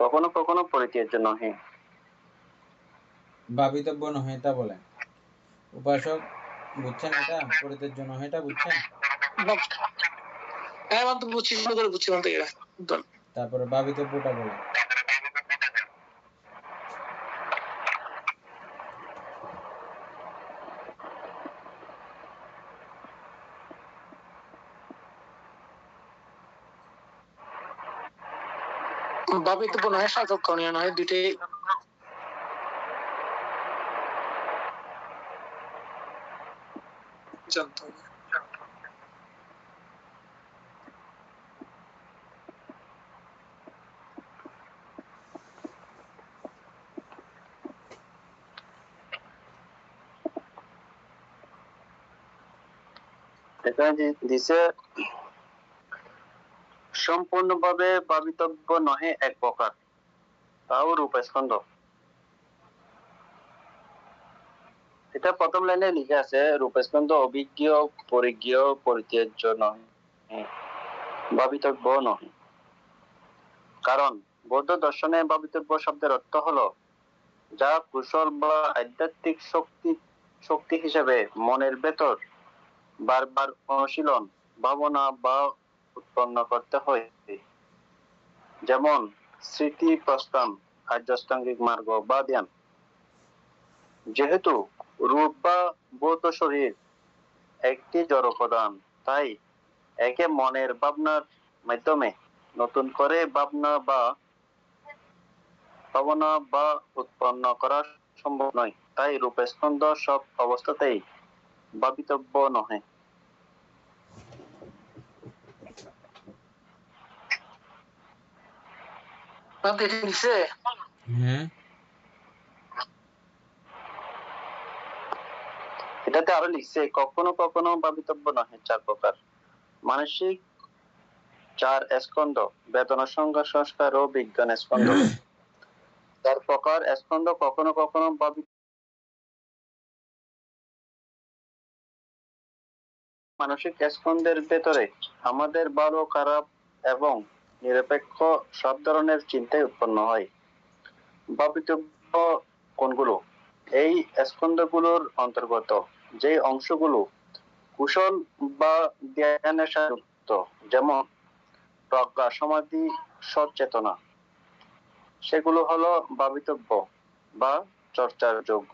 কখনো কখনো পরিত্যাজ্য নহে। ভাবিতব্য নহে এটা বলেন। উপাসক বুঝছেন এটা? পরিত্যাজ্য নহে এটা বুঝছেন? হ্যাঁ তো বুঝছি, শুরু করে বুঝছি বলতে গেলে। তারপরে ভাবিতব্যটা বলেন। ভাবিতব্য নয়, সাধক করণীয় নয়, দুইটাই জানতে হবে। এখানে দিছে সম্পূর্ণভাবে ভাবিতব্য নহে এক প্রকার, তাও রূপস্কন্ধ। এটা প্রথম লাইনে লিখে আছে রূপস্কন্ধ অভিজ্ঞ পরিজ্ঞেয় পরিত্যাজ্য নহে, ভাবিতব্য নহে। কারণ বৌদ্ধ দর্শনে ভাবিতব্য শব্দের অর্থ হলো যা কুশল বা আধ্যাত্মিক শক্তি হিসেবে মনের ভেতর বারবার অনুশীলন, ভাবনা বা উৎপন্ন করতে হয়, যেমন স্মৃতি প্রস্থান, আর্যাষ্টাঙ্গিক মার্গ বা ধ্যান। যেহেতু রূপ বা ভৌত শরীর একটি জড় উপাদান, তাই একে মনের ভাবনার মাধ্যমে নতুন করে ভাবনা বা উৎপন্ন করা সম্ভব নয়। তাই রূপস্কন্ধ সব অবস্থাতেই ভাবিতব্য নহে। হ্যাঁ, এটাতে আরো লিখছে, কখনো কখনো ভাবিতব্য নহে 4 প্রকার। মানসিক 4 স্কন্ধ, বেদনা, সংজ্ঞা, সংস্কার ও বিজ্ঞান স্কন্ধ। 4 প্রকার স্কন্ধ কখনো কখনো মানসিক স্কন্ধের ভেতরে আমাদের ভালো, খারাপ এবং নিরপেক্ষ সব ধরনের চিন্তাই উৎপন্ন হয়। ভাবিতব্য কোনগুলো? এই স্কন্ধগুলোর অন্তর্গত যে অংশগুলো কুশল বা জ্ঞানের সাথে যুক্ত, যেমন প্রজ্ঞা, সমাধি, সচেতনা, সেগুলো হলো ভাবিতব্য বা চর্চার যোগ্য।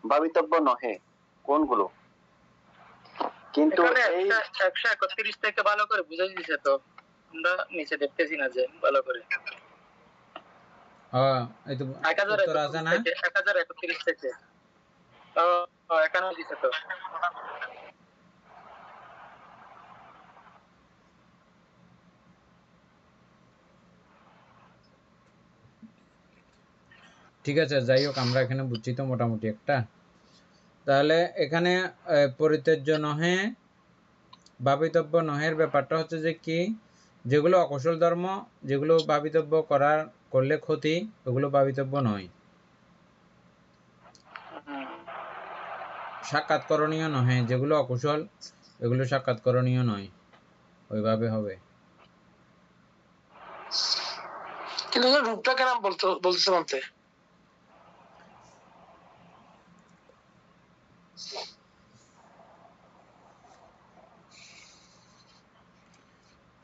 ভাবিতব্য নহে কোনগুলো? কিন্তু এই 131 থেকে ভালো করে বুঝাই দিছে, তো আমরা নিচে দেখতেছি না যে ভালো করে। এই তো 1031 উত্তর আছে না? থেকে 1031 থেকে এখানে দিছে তো। ঠিক আছে, যাই হোক, আমরা এখানে বুঝছি তো মোটামুটি একটা। তাহলে এখানে পরিত্যাজ্য নহে, ভাবিতব্য নহের ব্যাপারটা হচ্ছে যে কি, যেগুলো অকুশল ধর্ম, যেগুলো ভাবিতব্য করলে ক্ষতি, ওগুলো ভাবিতব্য নয়। সাক্ষাৎকরণীয় নহে, যেগুলো অকুশল, এগুলো সাক্ষাৎকরণীয় নয়, ওইভাবে হবে। কিন্তু রূপটা কেন বলতেছে মানতে?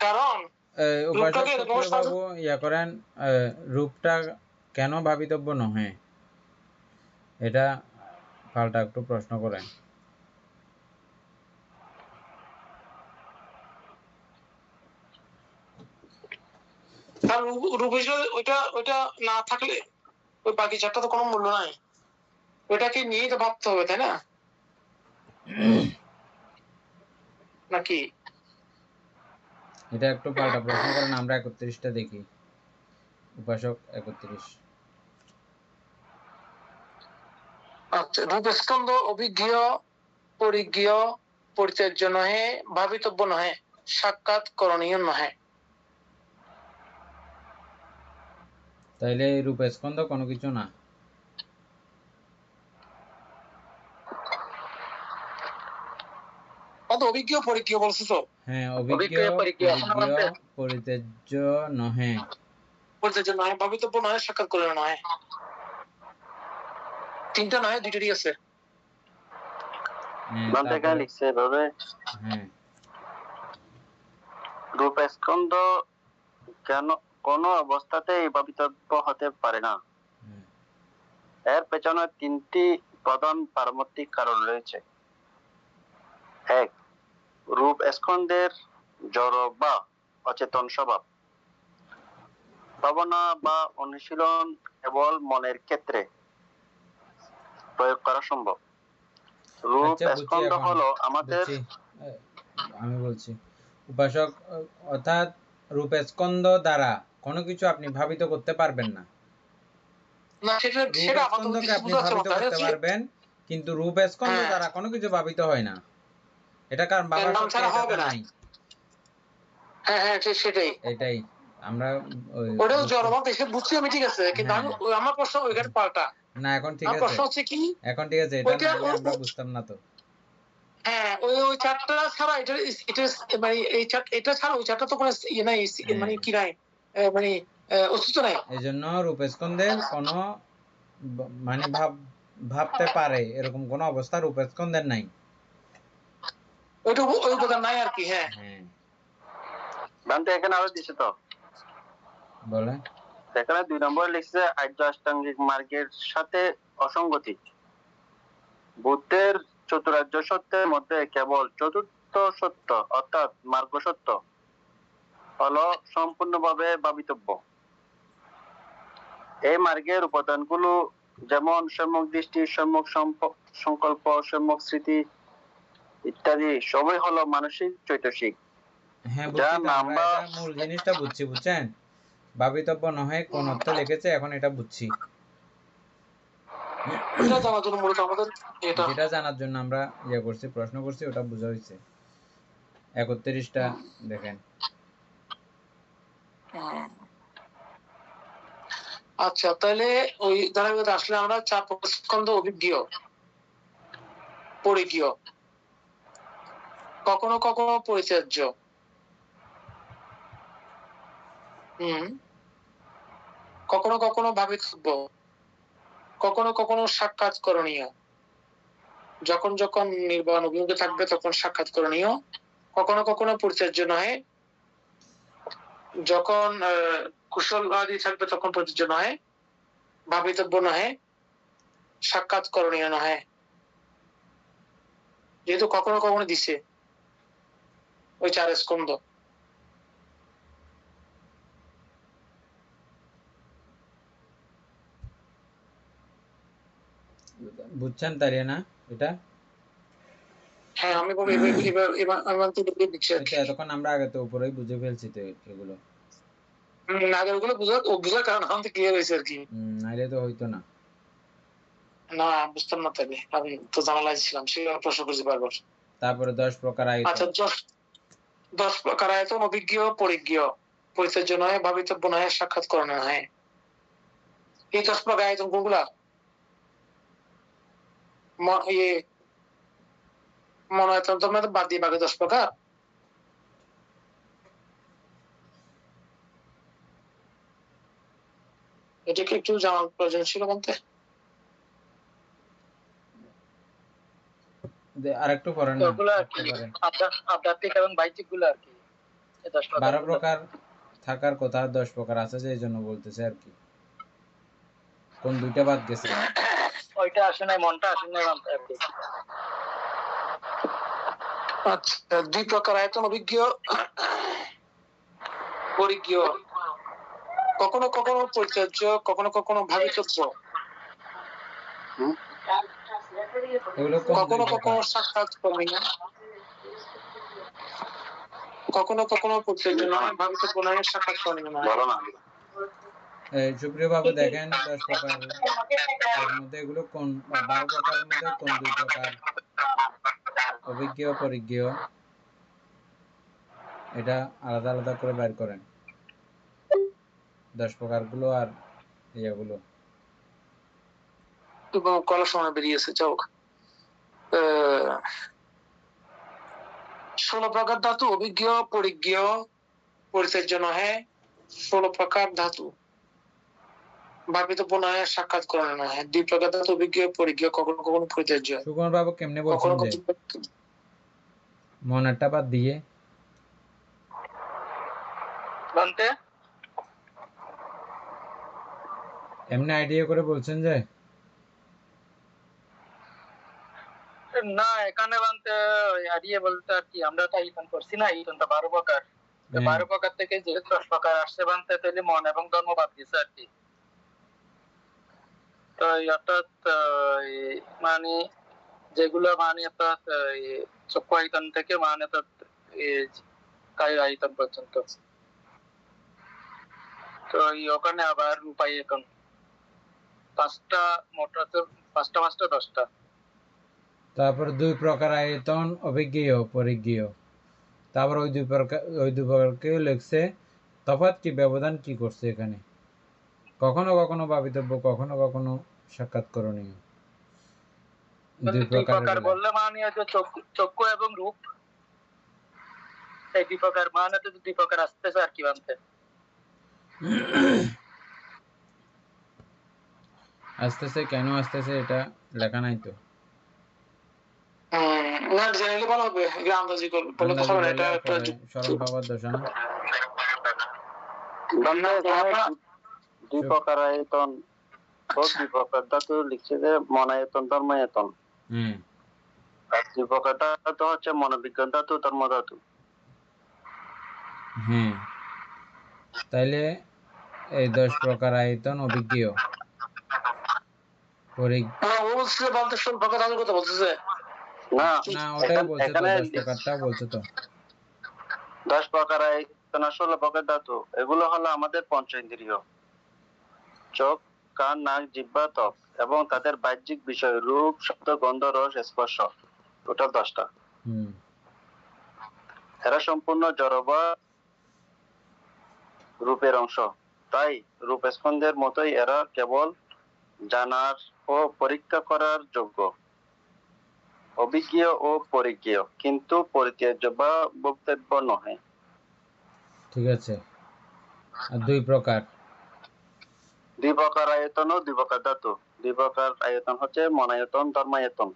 কারণ উপাসক বাবু ইয়া করেন, রূপটা কেন ভাবিতব্য নহে, এটা পাল্টা একটু প্রশ্ন করেন। রূপ হিসেবে ওইটা না থাকলে ওই বাকি 4টা তো কোনো মূল্য নাই, ওইটাকে নিয়েই তো ভাবতে হবে, তাই না? নাকি? এটা একটু পাল্টা প্রশ্ন করেন, আমরা 31টা দেখি। উপাসক 31। আচ্ছা, রূপস্কন্ধ অভিজ্ঞ, পরিজ্ঞ, পরিত্যাজ্য নহে, ভাবিতব্য নহে, সাক্ষাৎ করণীয় নহে। তাইলে রূপস্কন্ধ কোনো কিছু না। অভিজ্ঞ পরিজ্ঞ বলছো তো? হ্যাঁ, অভিজ্ঞ, পরিজ্ঞ, পরিত্যাজ্য নহে, পরিত্যাজ্য নহে, ভাবিতব্য নহে, সাক্ষাৎ করণীয় নহে। 3টা নহে, 2টারই আছে। লিখছে এভাবে, রূপস্কন্ধ কেন কোন অবস্থাতেই ভাবিতব্য হতে পারে না। এর পেছনে 3টি প্রধান পারমার্থিক কারণ রয়েছে। 1. রূপ স্কন্ধের জড় বা অচেতন স্বভাব। ভাবনা বা অনুশীলন কেবল মনের ক্ষেত্রে প্রয়োগ করা সম্ভব। রূপ স্কন্ধ হলো আমাদের, আমি বলছি, উপাসক, অর্থাৎ রূপস্কন্ধ দ্বারা কোনো কিছু আপনি ভাবিত করতে পারবেন না। রূপস্কন্ধকে আপনি ভাবিত করতে পারবেন, কিন্তু রূপস্কন্ধ দ্বারা কোনো কিছু ভাবিত হয় না। এটা কারণ ভাবার শক্তি এটাতে নাই। হ্যাঁ, সেটাই, এটাই আমরা ওটাও জড়বাদ এসে বুঝছি আমি, ঠিক আছে, কিন্তু আমি আমার প্রশ্ন ওইখানে পাল্টা না। এখন ঠিক আছে, প্রশ্ন হচ্ছে কি, এখন ঠিক আছে, এটা না হলে আমরা বুঝতাম না তো। হ্যাঁ, ওই 4টা ছাড়া এটা মানে এটা ছাড়া ওই 4টা তো কোনো ইয়ে নাই, মানে কি নাই, মানে অস্তিত্ব নাই। এই জন্য রূপস্কন্ধের কোনো মানে ভাবতে পারে এরকম কোনো অবস্থা রূপস্কন্ধের নাই। ওইটা ওই উপাদান নাই আর কি। হ্যাঁ হ্যাঁ বান্তে এখানে আরো দিছে তো, বলে এখানে 2 নম্বরে লিখছে আর্য অষ্টাঙ্গিক মার্গের সাথে অসঙ্গতি। বুদ্ধের চতুরার্য সত্যের মধ্যে কেবল চতুর্থ সত্য অর্থাৎ মার্গ সত্য হলো সম্পূর্ণভাবে ভাবিতব্য। এই মার্গের উপাদানগুলো যেমন সম্যক দৃষ্টি, সম্যক সংকল্প, সম্যক স্মৃতি ইত্যাদি সবই হলো মানসিক চৈতসিক। হ্যাঁ বুঝছি তো, আমরা এটা মূল জিনিসটা বুঝছি, বুঝছেন? ভাবিতব্য নহে কোন অর্থে লিখেছে, এখন এটা বুঝছি। এটা জানার জন্য মূলত আমাদের এটা যেটা জানার জন্য আমরা ইয়ে করছি, প্রশ্ন করছি, ওটা বোঝা হয়েছে। 31টা দেখেন। আচ্ছা, তাহলে ওই ধারাবাহিকতা আসলে আমরা 4 স্কন্ধ অভিজ্ঞ, পরিজ্ঞ, কখনো কখনো পরিত্যাজ্য, কখনো কখনো ভাবিতব্য, কখনো কখনো সাক্ষাৎ করণীয়, যখন যখন নির্বাণ অভিমুখে থাকবে তখন সাক্ষাৎ করণীয়, কখনো কখনো পরিত্যাজ্য নয়, যখন কুশলবাদী থাকবে তখন পরিত্যাজ্য নয়, ভাবিতব্য নহে, সাক্ষাৎ করণীয় নহে। যেহেতু কখনো কখনো দিছে ওই 4 স্কন্ধ। বুঝছেন তাই না এটা? হ্যাঁ, আমি বলি এবার এতক্ষণ আমরা আগে তো উপরেই বুঝে ফেলছি তো এগুলো। আগের ওগুলো বুঝার কারণ আমাদের ক্লিয়ার হয়েছে আর কি। নাইলে তো হইতো না। না বুঝতাম না, তাহলে আমি তো জানালাই ছিলাম, সেটা প্রশ্ন করছি বারবার। তারপরে 10 প্রকার আয়তন। আচ্ছা, 10 প্রকার আয়তন অভিজ্ঞ, পরিজ্ঞ, পরিত্যাজ্য নয়, ভাবিতব্য নয়, সাক্ষাৎ করণীয় নয়। এই 10 প্রকার আয়তন কোনগুলা? মনে আয়তন তো আমরা বাদ দিয়ে বাকি 10 প্রকার। এটাকে একটু জানার প্রয়োজন ছিল বলতে। আরেকটু পড়েন না। ওগুলো আর কি আধ্যাত্মিক এবং বাহ্যিক গুলো আর কি। 12 প্রকার থাকার কথা, 10 প্রকার আছে যে এই জন্য বলতেছে আর কি। কোন দুইটা বাদ গেছে? ওইটা আসে নাই, মনটা আসে নাই আর কি। আচ্ছা, 2 প্রকার আয়তন অভিজ্ঞ, পরিজ্ঞ, কখনো কখনো পরিত্যাজ্য, কখনো কখনো ভাবিতব্য, কখনো কখনো সাক্ষাৎ করণীয়, কখনো কখনো পরিত্যাজ্য নয়, ভাবিতব্য নয়, সাক্ষাৎ করণীয় নয়। সুপ্রিয় বাবু দেখেন 10 প্রকার মধ্যে এগুলো কোন 12 প্রকারের মধ্যে কোন 2 প্রকার অভিজ্ঞ পরিজ্ঞ, এটা আলাদা আলাদা করে বের করেন। 10 প্রকার গুলো আর ইয়েগুলো কলার সময় বেরিয়েছে। যাও, 16 প্রকার ধাতু অভিজ্ঞ, পরিজ্ঞ, পরিত্যাজ্য নহে, 16 প্রকার ধাতু ভাবিতব্য নয়, সাক্ষাৎ করণীয় নয়। 2 প্রকার ধাতু অভিজ্ঞ, পরিজ্ঞ, কখনো কখনো পরিত্যাজ্য। সুকুমার বাবু কেমনে বলছেন যে মনেরটা বাদ দিয়ে? বলতে এমনি আইডিয়া করে বলছেন যে না, এখানে বানতে আইডিয়া বলতে আর কি, আমরা তো আইতন করছি না, আইতনটা 12 প্রকার। 12 প্রকার থেকে যে 10 প্রকার আসছে বানতে, তাহলে মন এবং ধর্ম বাদ গেছে আর কি। তো অর্থাৎ মানে যেগুলো মানে অর্থাৎ চক্ষু আয়তন থেকে মানে অর্থাৎ কায় আয়তন পর্যন্ত। তো ওখানে আবার রূপাই এখন 5টা, মোট 5টা 10টা। তারপর 2 প্রকার আয়তন অভিজ্ঞ পরিজ্ঞ, তারপর ওই 2 প্রকারকে লিখছে। তফাৎ কি, ব্যবধান কি করছে এখানে? কখনো কখনো ভাবিতব্য, কখনো কখনো সাক্ষাৎ করণীয়। 2 প্রকার বললে মানে যে চক্ষু এবং রূপ, এই 2 প্রকার মানে তো 2 প্রকার আসতেছে আর কি বানতে। আসতেছে, কেন আসতেছে এটা লেখা নাই তো। না জেনারেলি ভালো হবে, এগুলো আন্দাজি বলে তো আন্দাজে হবে না, বললে এটা একটা পরে স্মরণ পাবার দশা না। বন্ধু এখানে দুই চুপ। প্রকার আয়তন ও দুই প্রকার ধাতু লিখছে যে মনায়তন ধর্মায়তন। হুম দুই প্রকার ধাতু হচ্ছে মনোবিজ্ঞান ধাতু ধর্ম ধাতু। হ্যাঁ, তাইলে এই 10 প্রকার আয়তন অভিজ্ঞেয় ও বলছে বলতে শুন ফাঁকা দাদুর কথা বলতেছে। না, না, ওটাই বলছে তো, এখানে 10 প্রকারটাও বলছে তো। 10 প্রকার আয়তন 16 প্রকার ধাতু। এগুলো হলো আমাদের পঞ্চেন্দ্রিয়, চোখ, কান, নাক, জিহ্বা, ত্বক এবং তাদের বাহ্যিক বিষয় রূপ, শব্দ, গন্ধ, রস, স্পর্শ, টোটাল 10টা। হুম এরা সম্পূর্ণ জড় বা রূপের অংশ। তাই রূপ স্পন্দের মতোই এরা কেবল জানার ও পরীক্ষা করার যোগ্য, অভিজ্ঞেয় ও পরিজ্ঞেয়, কিন্তু পরিত্যাজ্য বা বক্তব্য নহে। ঠিক আছে। আর 2 প্রকার। দুই প্রকার আয়তন ও দুই প্রকার ধাতু। দুই প্রকার আয়তন হচ্ছে মনায়তন, ধর্মায়তন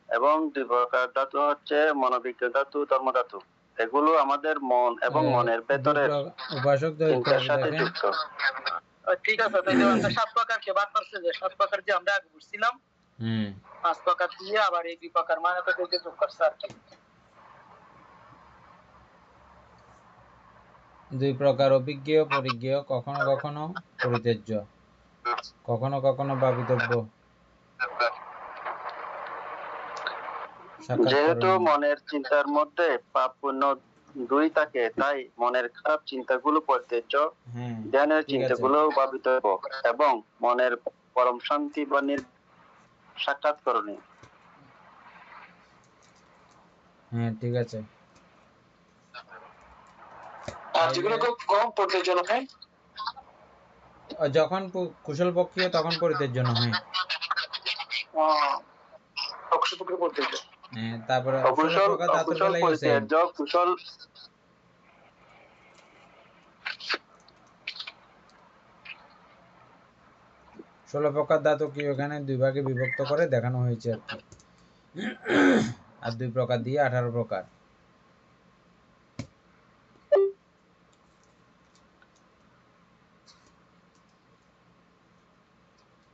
এবং দুই প্রকার ধাতু হচ্ছে মনোবিজ্ঞান ধাতু, ধর্ম ধাতু। এগুলো আমাদের মন এবং মনের ভেতরের উপাসক দৈত্য চিন্তার সাথে দেখেন। যুক্ত। ঠিক আছে, তাইলে আমাদের 7 প্রকার কে বাদ করছে, যে 7 প্রকার যে আমরা আগে বুঝছিলাম, হুম 5 প্রকার দিয়ে আবার এই 2 প্রকার মানে তো দেখে যোগ করছে আর কি। 2 প্রকার অভিজ্ঞেয়, পরিজ্ঞেয়, কখনো কখনো পরিত্যাজ্য, কখনো কখনো ভাবিতব্য, যেহেতু সাক্ষাৎকরণীয়। মনের চিন্তার মধ্যে পাপ পুণ্য দুই থাকে, তাই মনের খারাপ চিন্তাগুলো পরিত্যাজ্য, হ্যাঁ ধ্যানের ঠিক আছে। চিন্তাগুলো ভাবিতব্য এবং মনের পরম শান্তি বা সাক্ষাৎকরণীয়। হ্যাঁ ঠিক আছে। আর যেগুলো খুব কম পরিত্যাজ্য হয়, যখন কুশল পক্ষীয় তখন পরিত্যাজ্য নয়। অকুশল প্রকার পরিত্যাজ্য। হ্যাঁ, তারপরে 16 অকুশল প্রকার ধাতুর অকুশল বেলায়ও সেম। পরিত্যাজ্য, কুশল 16 প্রকার ধাতু কি ওখানে 2 ভাগে বিভক্ত করে দেখানো হয়েছে আর কি। আর 2 প্রকার দিয়ে 18 প্রকার।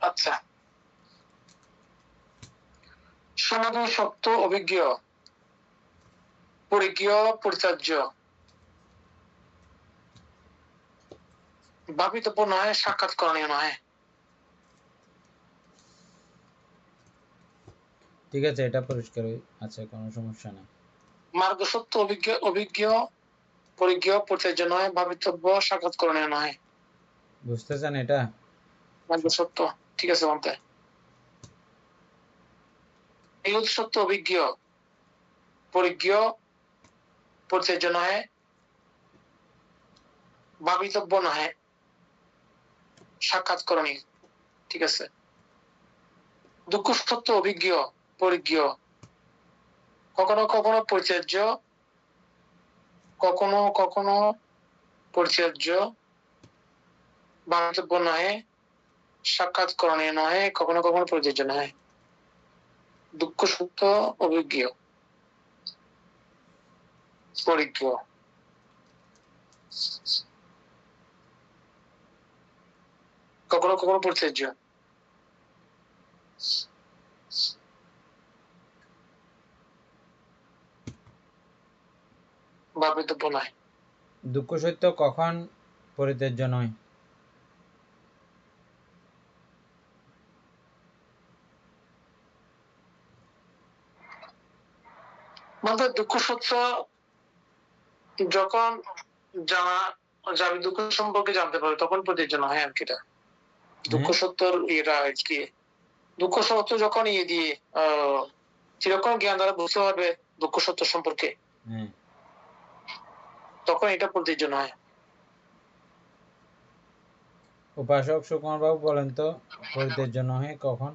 আচ্ছা, সমাধি শক্ত, অভিজ্ঞ, পরিজ্ঞ, পরিত্যাজ্য, ভাবিতব্য নয়, সাক্ষাৎকরণীয় নয়। ঠিক আছে, এটা পরিষ্কার আছে, কোনো সমস্যা নেই। মার্গ সত্য, অভিজ্ঞ, অভিজ্ঞ, পরিজ্ঞ, পরিত্যাজ্য নয়, ভাবিতব্য, সাক্ষাৎকরণীয় নয়। বুঝতেছেন এটা? মার্গ সত্য, ঠিক আছে বলতে। এই সত্য, অভিজ্ঞ, পরিজ্ঞ, পরিত্যাজ্য নহে, ভাবিতব্য নহে, সাক্ষাৎকরণীয়, ঠিক আছে। দুঃখ সত্য, অভিজ্ঞ, পরিজ্ঞ, কখনো কখনো পরিত্যাজ্য, কখনো কখনো পরিত্যাজ্য, ভাবিতব্য নহে, সাক্ষাৎকরণীয় নহে, কখনো কখনো পরিত্যাজ্য নহে। দুঃখ সত্য, অভিজ্ঞ, পরিজ্ঞ, কখনো কখনো পরিত্যাজ্য, ভাবিতব্য নয়। দুঃখ সত্য কখন পরিত্যাজ্য নয়? বলতে দুঃখ সত্য যখন জানা যাবে, দুঃখ সম্পর্কে জানতে পারবে তখন পরিত্যাজ্য নয় আর কি। এটা দুঃখ সত্যর ইয়েটা কি, দুঃখ সত্য যখন ইয়ে দিয়ে চিরক্ষণ জ্ঞান দ্বারা বুঝতে পারবে দুঃখ সত্য সম্পর্কে, তখন এটা পরিত্যাজ্য নয়। উপাসক সুকুমার বাবু বলেন তো, পরিত্যাজ্য নহে কখন?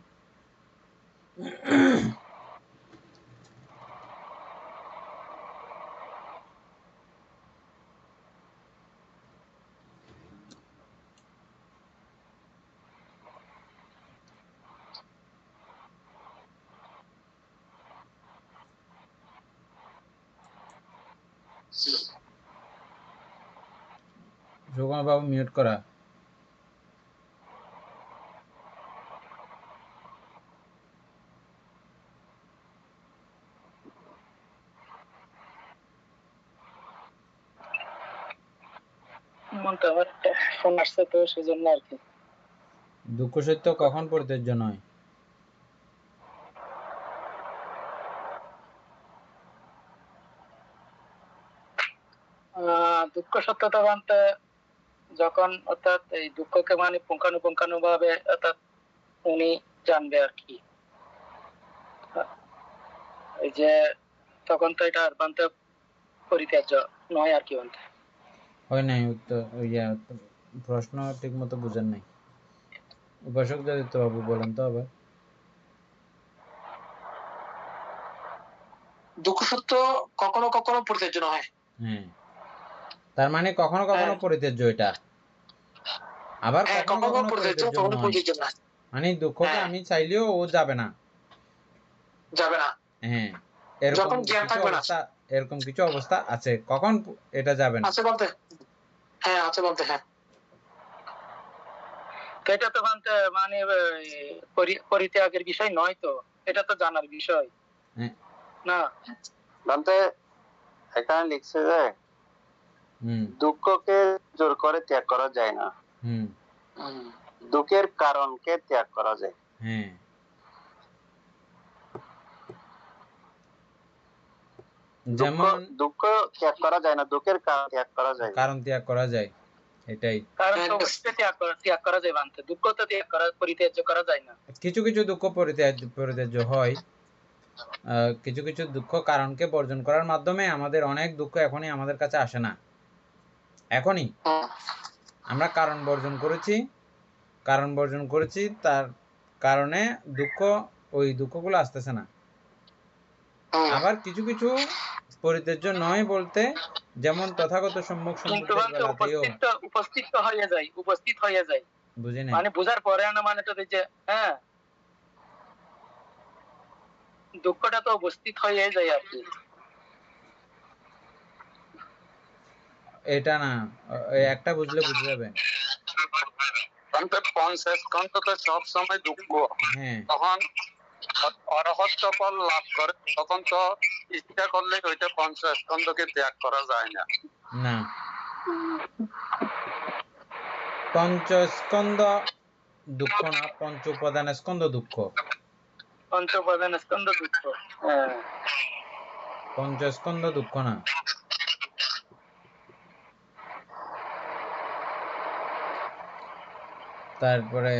সুকুমার বাবু মিউট করা। মনটা আমার ফোন আসছে তো সেজন্য আর কি। দুঃখ সত্য কখন পরিত্যাজ্য নয়? দুঃখ সত্যতা মানতে যখন অর্থাৎ এই দুঃখকে মানে পুঙ্খানুপুঙ্খানুভাবে অর্থাৎ উনি জানবে আর কি, এই যে তখন তো এটা মানতে পরিত্যাজ্য নয় আর কি মানতে। হয় নাই উত্তর প্রশ্ন ঠিক মতো বুঝেন নাই। উপাসক যাদিত্য বাবু বলেন তো আবার। দুঃখ সত্য কখনো কখনো পরিত্যাজ্য নয়। হ্যাঁ, তার মানে কখনো কখনো পরিত্যাজ্য, এটা আবার কখনো কখনো পরিত্যাজ্য নয়, মানে দুঃখকে আমি চাইলেও ও যাবে না। হ্যাঁ, এরকম কিছু অবস্থা, এরকম কিছু অবস্থা আছে কখন এটা যাবে না। আছে বলতে হ্যাঁ। তো এটা তো মানতে মানে পরিত্যাগের বিষয় নয়, তো এটা তো জানার বিষয় না। বলতে এখানে লিখছে যে দুঃখকে জোর করে ত্যাগ করা যায় না, দুঃখের কারণকে ত্যাগ করা যায়। হ্যাঁ, যেমন দুঃখ ত্যাগ করা যায় না, দুঃখের কারণ ত্যাগ করা যায়। কারণ ত্যাগ করা যায়, এটাই। কারণ তো ত্যাগ করা যায় মানতে, দুঃখ তো ত্যাগ করা পরিত্যাজ্য করা যায় না। কিছু কিছু দুঃখ পরিত্যাজ্য হয়, কিছু কিছু দুঃখ কারণকে বর্জন করার মাধ্যমে আমাদের অনেক দুঃখ এখনই আমাদের কাছে আসে না। এখনই আমরা কারণ বর্জন করেছি, তার কারণে ওই দুঃখগুলো আসতেছে না। আবার কিছু কিছু পরিত্যাজ্য নয় বলতে, যেমন তথাগত সম্মুখ সম্বুদ্ধের বেলাতেও উপস্থিত হয়ে যায় বুঝি নাই, মানে বোঝার পরে না, মানে তো যে হ্যাঁ দুঃখটা তো উপস্থিত হয়ে যায় আর কি। এটা না, একটা বুঝলে বুঝে যাবেন। সব সময় দুঃখ, হ্যাঁ, তখন অরহত্য ফল লাভ করে, তখন তো ইচ্ছা করলে ওইটা পঞ্চস্কন্ধকে ত্যাগ করা যায় না। না, পঞ্চস্কন্ধ দুঃখ না, পঞ্চ উপাদান স্কন্ধ দুঃখ। পঞ্চপ্রধান স্কন্ধ দুঃখ, পঞ্চস্কন্ধ দুঃখ না। তারপরে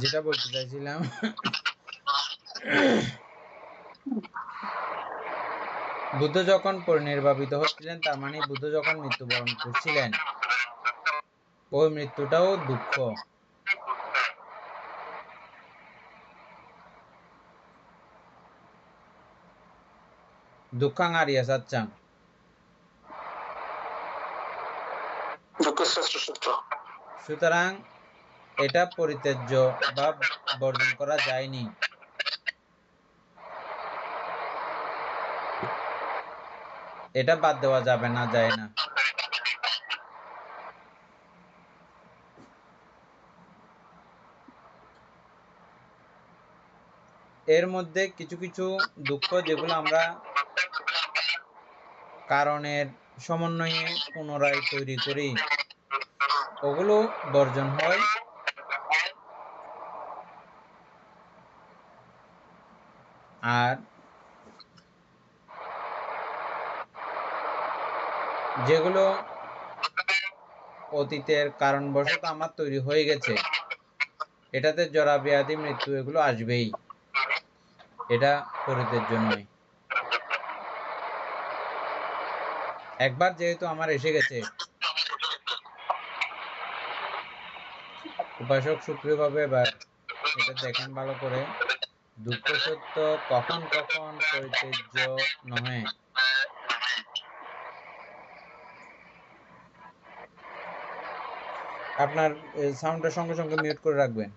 যেটা বলতে চাইছিলাম, বুদ্ধ যখন পরিনির্বাপিত হচ্ছিলেন, তার মানে বুদ্ধ যখন মৃত্যুবরণ করছিলেন, ওই মৃত্যুটাও দুঃখ। দুঃখাং আরিয়া সাচ্চাং, সুতরাং এটা পরিত্যাজ্য বা বর্জন করা যায়নি। এটা বাদ দেওয়া যাবে না, যায় না। এর মধ্যে কিছু কিছু দুঃখ যেগুলো আমরা কারণের সমন্বয়ে পুনরায় তৈরি করি, ওগুলো বর্জন হয়। আর যেগুলো অতীতের কারণবশত আমার তৈরি হয়ে গেছে, এটাতে জরা ব্যাধি মৃত্যু এগুলো আসবেই, এটা পরিত্যাজ্য নয়। একবার যেহেতু আমার এসে গেছে, উপাসক সুপ্রিয়ভাবে এবার এটা দেখেন ভালো করে, দুঃখ সত্য কখন কখন পরিত্যাজ্য নহে। আপনার সাউন্ডটা সঙ্গে সঙ্গে মিউট করে রাখবেন,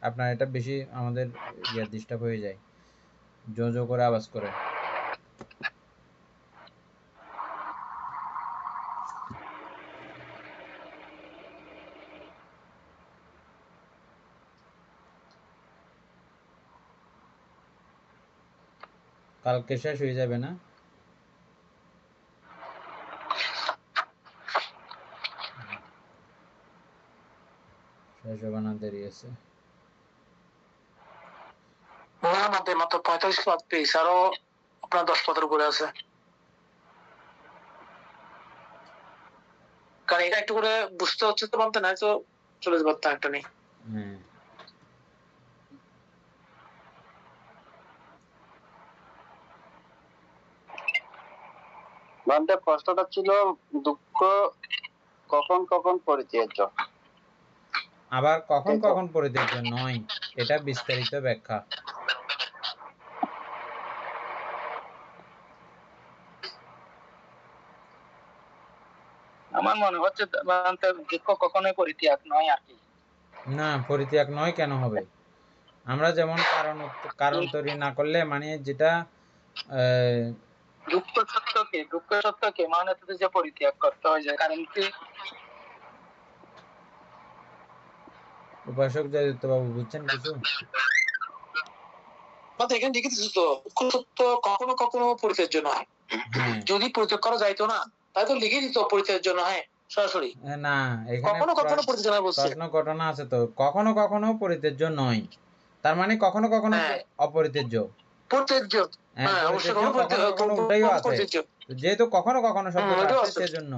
আপনার এটা বেশি আমাদের ডিস্টার্ব হয়ে যায়, জো জো করে আওয়াজ করে। কালকে শেষ হয়ে যাবে না? শেষ হবে না, দেরি আছে। না মাত্র 45 ক্লাস পেয়েছে, আরো আপনার 10 পদের উপরে আছে। কারণ এটা একটু করে বুঝতে হচ্ছে তো, বলতে নাই তো চলে যাবে একটা নেই। হ্যাঁ, বান্দে প্রশ্নটা ছিল দুঃখ কখন কখন পরিত্যাজ্য, আবার কখন তাই তো? কখন পরিত্যাজ্য নয়, এটা বিস্তারিত ব্যাখ্যা। আমার মনে হচ্ছে দুঃখ কখনোই পরিত্যাগ নয় আর কি। না, পরিত্যাগ নয় কেন হবে? আমরা যেমন কারণ তৈরি না করলে, মানে যেটা দুঃখ সত্যকে মানে তো যে পরিত্যাগ করতে হয়, যে কারণ কি উপাসক জয়দত্ত বাবু বুঝছেন কিছু? এখানে লিখে দিচ্ছি তো, দুঃখ সত্য কখনো কখনো পরিত্যাজ্য নয়। হ্যাঁ, যদি পরিত্যাগ করা যাইতো না, তাহলে তো লিখে দিত পরিত্যাজ্য নয় সরাসরি। না, এখানে কখনো কখনো পরিত্যাজ্য নয় বলছে। প্রশ্ন ঘটনা আছে তো, কখনো কখনো পরিত্যাজ্য নয়, তার মানে কখনো কখনো হ্যাঁ। অপরিত্যাজ্য। পরিত্যাজ্য, হ্যাঁ, হ্যাঁ অবশ্যই পরিত্যাজ্য কখনো কখনো উল্টাইও আছে, পরিত্যাজ্য। তো যেহেতু কখনো কখনো শব্দটা ওইটাও আছে আছে। সেজন্য।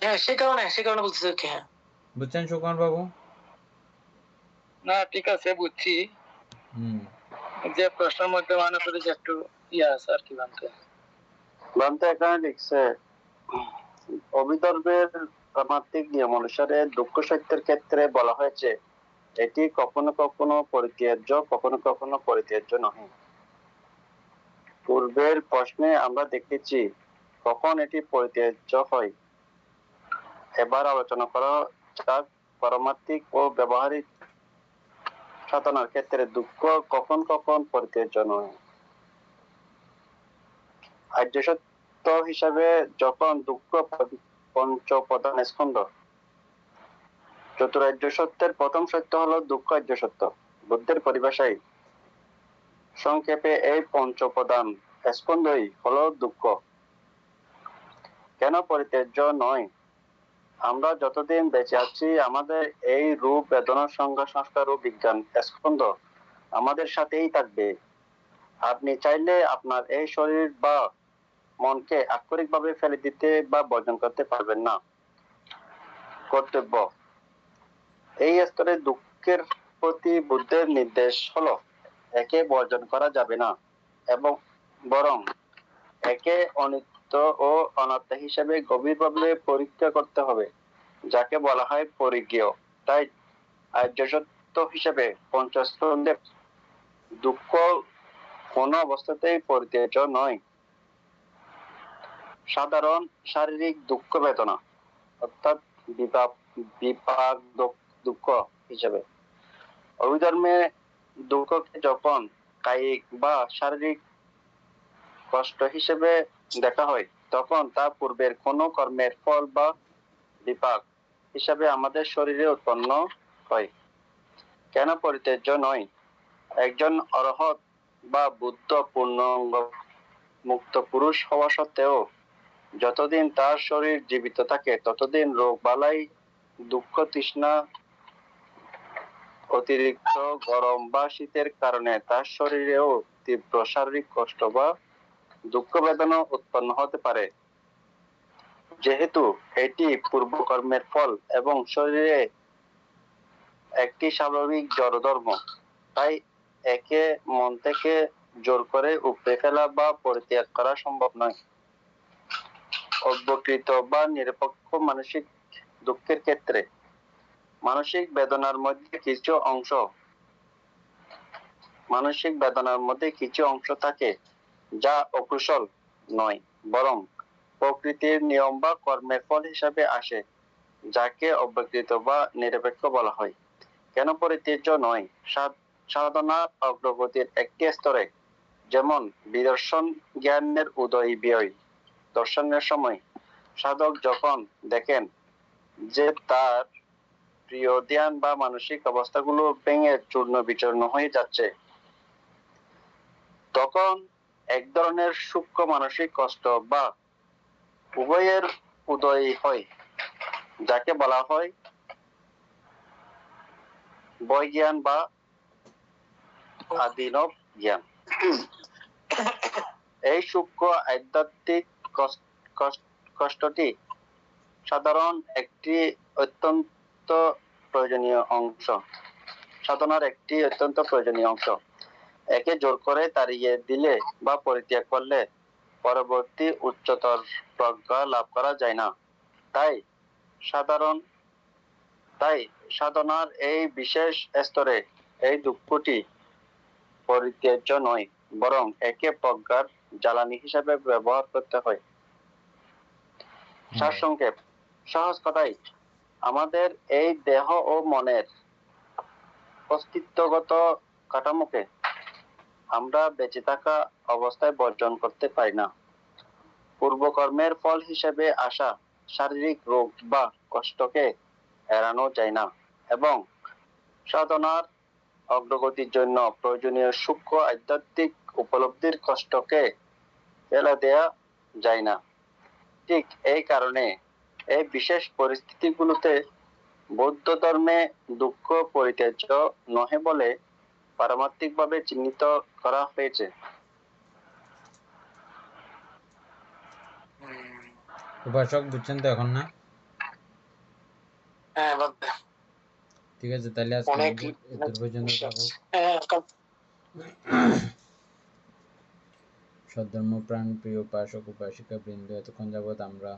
হ্যাঁ সে কারণে বলতেছে কি। হ্যাঁ বুঝছেন সুকুমার বাবু? না ঠিক আছে বুঝছি, হুম, যে প্রশ্নের মধ্যে মানে করে যে একটু ইয়ে আছে আর কি বানতে। বান্দে এখানে লিখছে অভিধর্মের প্রামাণ্যিক নিয়ম অনুসারে দুঃখ সত্যের ক্ষেত্রে বলা হয়েছে এটি কখনো কখনো পরিত্যাজ্য, কখনো কখনো পরিত্যাজ্য নহে। পূর্বের প্রশ্নে আমরা দেখেছি কখন এটি পরিত্যাজ্য হয়। এবার আলোচনা করা যাক পারমার্থিক ও ব্যবহারিক সাধনার ক্ষেত্রে দুঃখ কখন কখন পরিত্যাজ্য নয়। আর্য সত্য হিসাবে যখন দুঃখ পঞ্চ প্রধান স্কন্ধ, চতুরার্য সত্যের প্রথম সত্য হলো দুঃখ আর্য সত্য। বুদ্ধের পরিভাষায় সংক্ষেপে এই পঞ্চ প্রধান স্কন্ধই হলো দুঃখ। কেন পরিত্যাজ্য নয়? আমরা যতদিন বেঁচে আছি আমাদের এই রূপ বেদনা সংজ্ঞা সংস্কার ও বিজ্ঞান স্কন্ধ আমাদের সাথেই থাকবে। আপনি চাইলে আপনার এই শরীর বা মনকে আক্ষরিকভাবে ফেলে দিতে বা বর্জন করতে পারবেন না। কর্তব্য এই স্তরে দুঃখের প্রতি বুদ্ধের নির্দেশ হলো একে বর্জন করা যাবে না, এবং বরং একে অনিত্য ও অনাত্মা হিসেবে গভীরভাবে পরীক্ষা করতে হবে, যাকে বলা হয় পরিজ্ঞেয়। তাই আর্য সত্য হিসেবে পঞ্চস্কন্ধের দুঃখ কোন অবস্থাতেই পরিত্যাজ্য নয়। সাধারণ শারীরিক দুঃখ বেদনা অর্থাৎ বিপাক দুঃখ হিসেবে, অভিধর্মে দুঃখকে যখন কায়িক বা শারীরিক কষ্ট হিসেবে দেখা হয় তখন তা পূর্বের কোনো কর্মের ফল বা বিপাক হিসাবে আমাদের শরীরে উৎপন্ন হয়। কেন পরিত্যাজ্য নয়? একজন অরহত বা বুদ্ধ পূর্ণাঙ্গ মুক্ত পুরুষ হওয়া সত্ত্বেও যতদিন তার শরীর জীবিত থাকে ততদিন রোগ বালাই, দুঃখ তৃষ্ণা, অতিরিক্ত গরম বা শীতের কারণে তার শরীরেও তীব্র শারীরিক কষ্ট বা দুঃখ বেদনা উৎপন্ন হতে পারে। যেহেতু এটি পূর্বকর্মের ফল এবং শরীরে একটি স্বাভাবিক জড়ধর্ম, তাই একে মন থেকে জোর করে উপড়ে ফেলা বা পরিত্যাগ করা সম্ভব নয়। অব্যকৃত বা নিরপেক্ষ মানসিক দুঃখের ক্ষেত্রে মানসিক বেদনার মধ্যে কিছু অংশ থাকে যা অকুশল নয়, বরং প্রকৃতির নিয়ম বা কর্মের ফল হিসাবে আসে, যাকে অব্যকৃত বা নিরপেক্ষ বলা হয়। কেন পরিত্যাজ্য নয়? সাধনার অগ্রগতির একটি স্তরে, যেমন বিদর্শন জ্ঞানের উদয় বিজয় দর্শনের সময় সাধক যখন দেখেন যে তার প্রিয় ধ্যান বা মানসিক অবস্থাগুলো ভেঙে চূর্ণ বিচূর্ণ হয়ে যাচ্ছে, তখন এক ধরনের সূক্ষ্ম মানসিক কষ্ট বা উভয়ের উদয় হয়, যাকে বলা হয় বৈজ্ঞান বা আদিনব জ্ঞান। এই সূক্ষ্ম আধ্যাত্মিক কষ্টটি সাধারণ একটি অত্যন্ত প্রয়োজনীয় অংশ, সাধনার একটি অত্যন্ত প্রয়োজনীয় অংশ। একে জোর করে তাড়িয়ে দিলে বা পরিত্যাগ করলে পরবর্তী উচ্চতর প্রজ্ঞা লাভ করা যায় না। তাই সাধনার এই বিশেষ স্তরে এই দুঃখটি পরিত্যাজ্য নয়, বরং একে প্রজ্ঞার জ্বালানি হিসাবে ব্যবহার করতে হয়। সারসংক্ষেপ, সহজ কথাই, আমাদের এই দেহ ও মনের অস্তিত্বগত কাঠামোকে আমরা বেঁচে থাকা অবস্থায় বর্জন করতে পারি না। পূর্বকর্মের ফল হিসেবে আসা শারীরিক রোগ বা কষ্টকে এড়ানো যায় না, এবং সাধনার অগ্রগতির জন্য প্রয়োজনীয় সূক্ষ্ম আধ্যাত্মিক উপলব্ধির কষ্টকে ফেলে দেয়া যায় না। ঠিক এই কারণে এই বিশেষ পরিস্থিতিগুলোতে বৌদ্ধ ধর্মে দুঃখ পরিত্যাজ্য নহে বলে পারমার্থিকভাবে চিহ্নিত করা হয়েছে। উপাসক বুঝছেন তো এখন না? হ্যাঁ, বাদ দে। ঠিক আছে, তাহলে আজকে অনেক এত পর্যন্ত থাকুক। সদ্ধর্মপ্রাণ প্রিয় উপাসক উপাসিকা বৃন্দ, এতক্ষণ যাবৎ আমরা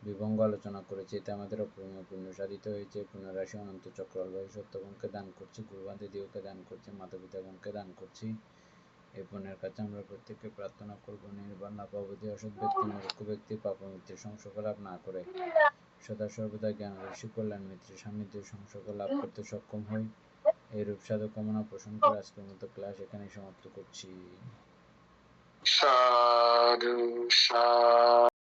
বিভঙ্গ আলোচনা করেছি, এতে আমাদের অপরিমেয় পুণ্য সাধিত হয়েছে। পুণ্যরাশি অনন্ত চক্রবাহী সত্যগণকে দান করছি, গুরুবান্ধব দিগকে দান করছি, মাতা পিতাগণকে দান করছি। এই পুণ্যের কাছে আমরা প্রত্যেককে প্রার্থনা করব, নির্বাণ লাভ অবধি অসৎ ব্যক্তি মূর্খ ব্যক্তি পাপমৃত্যুর সংসর্গ লাভ না করে সদা সর্বদা জ্ঞান ঋষি কল্যাণ মিত্রের সান্নিধ্যের সংসর্গ লাভ করতে সক্ষম হই। এই রূপ সাধক কামনা পোষণ করে আজকের মতো ক্লাস এখানেই সমাপ্ত করছি। সাধু সাধু।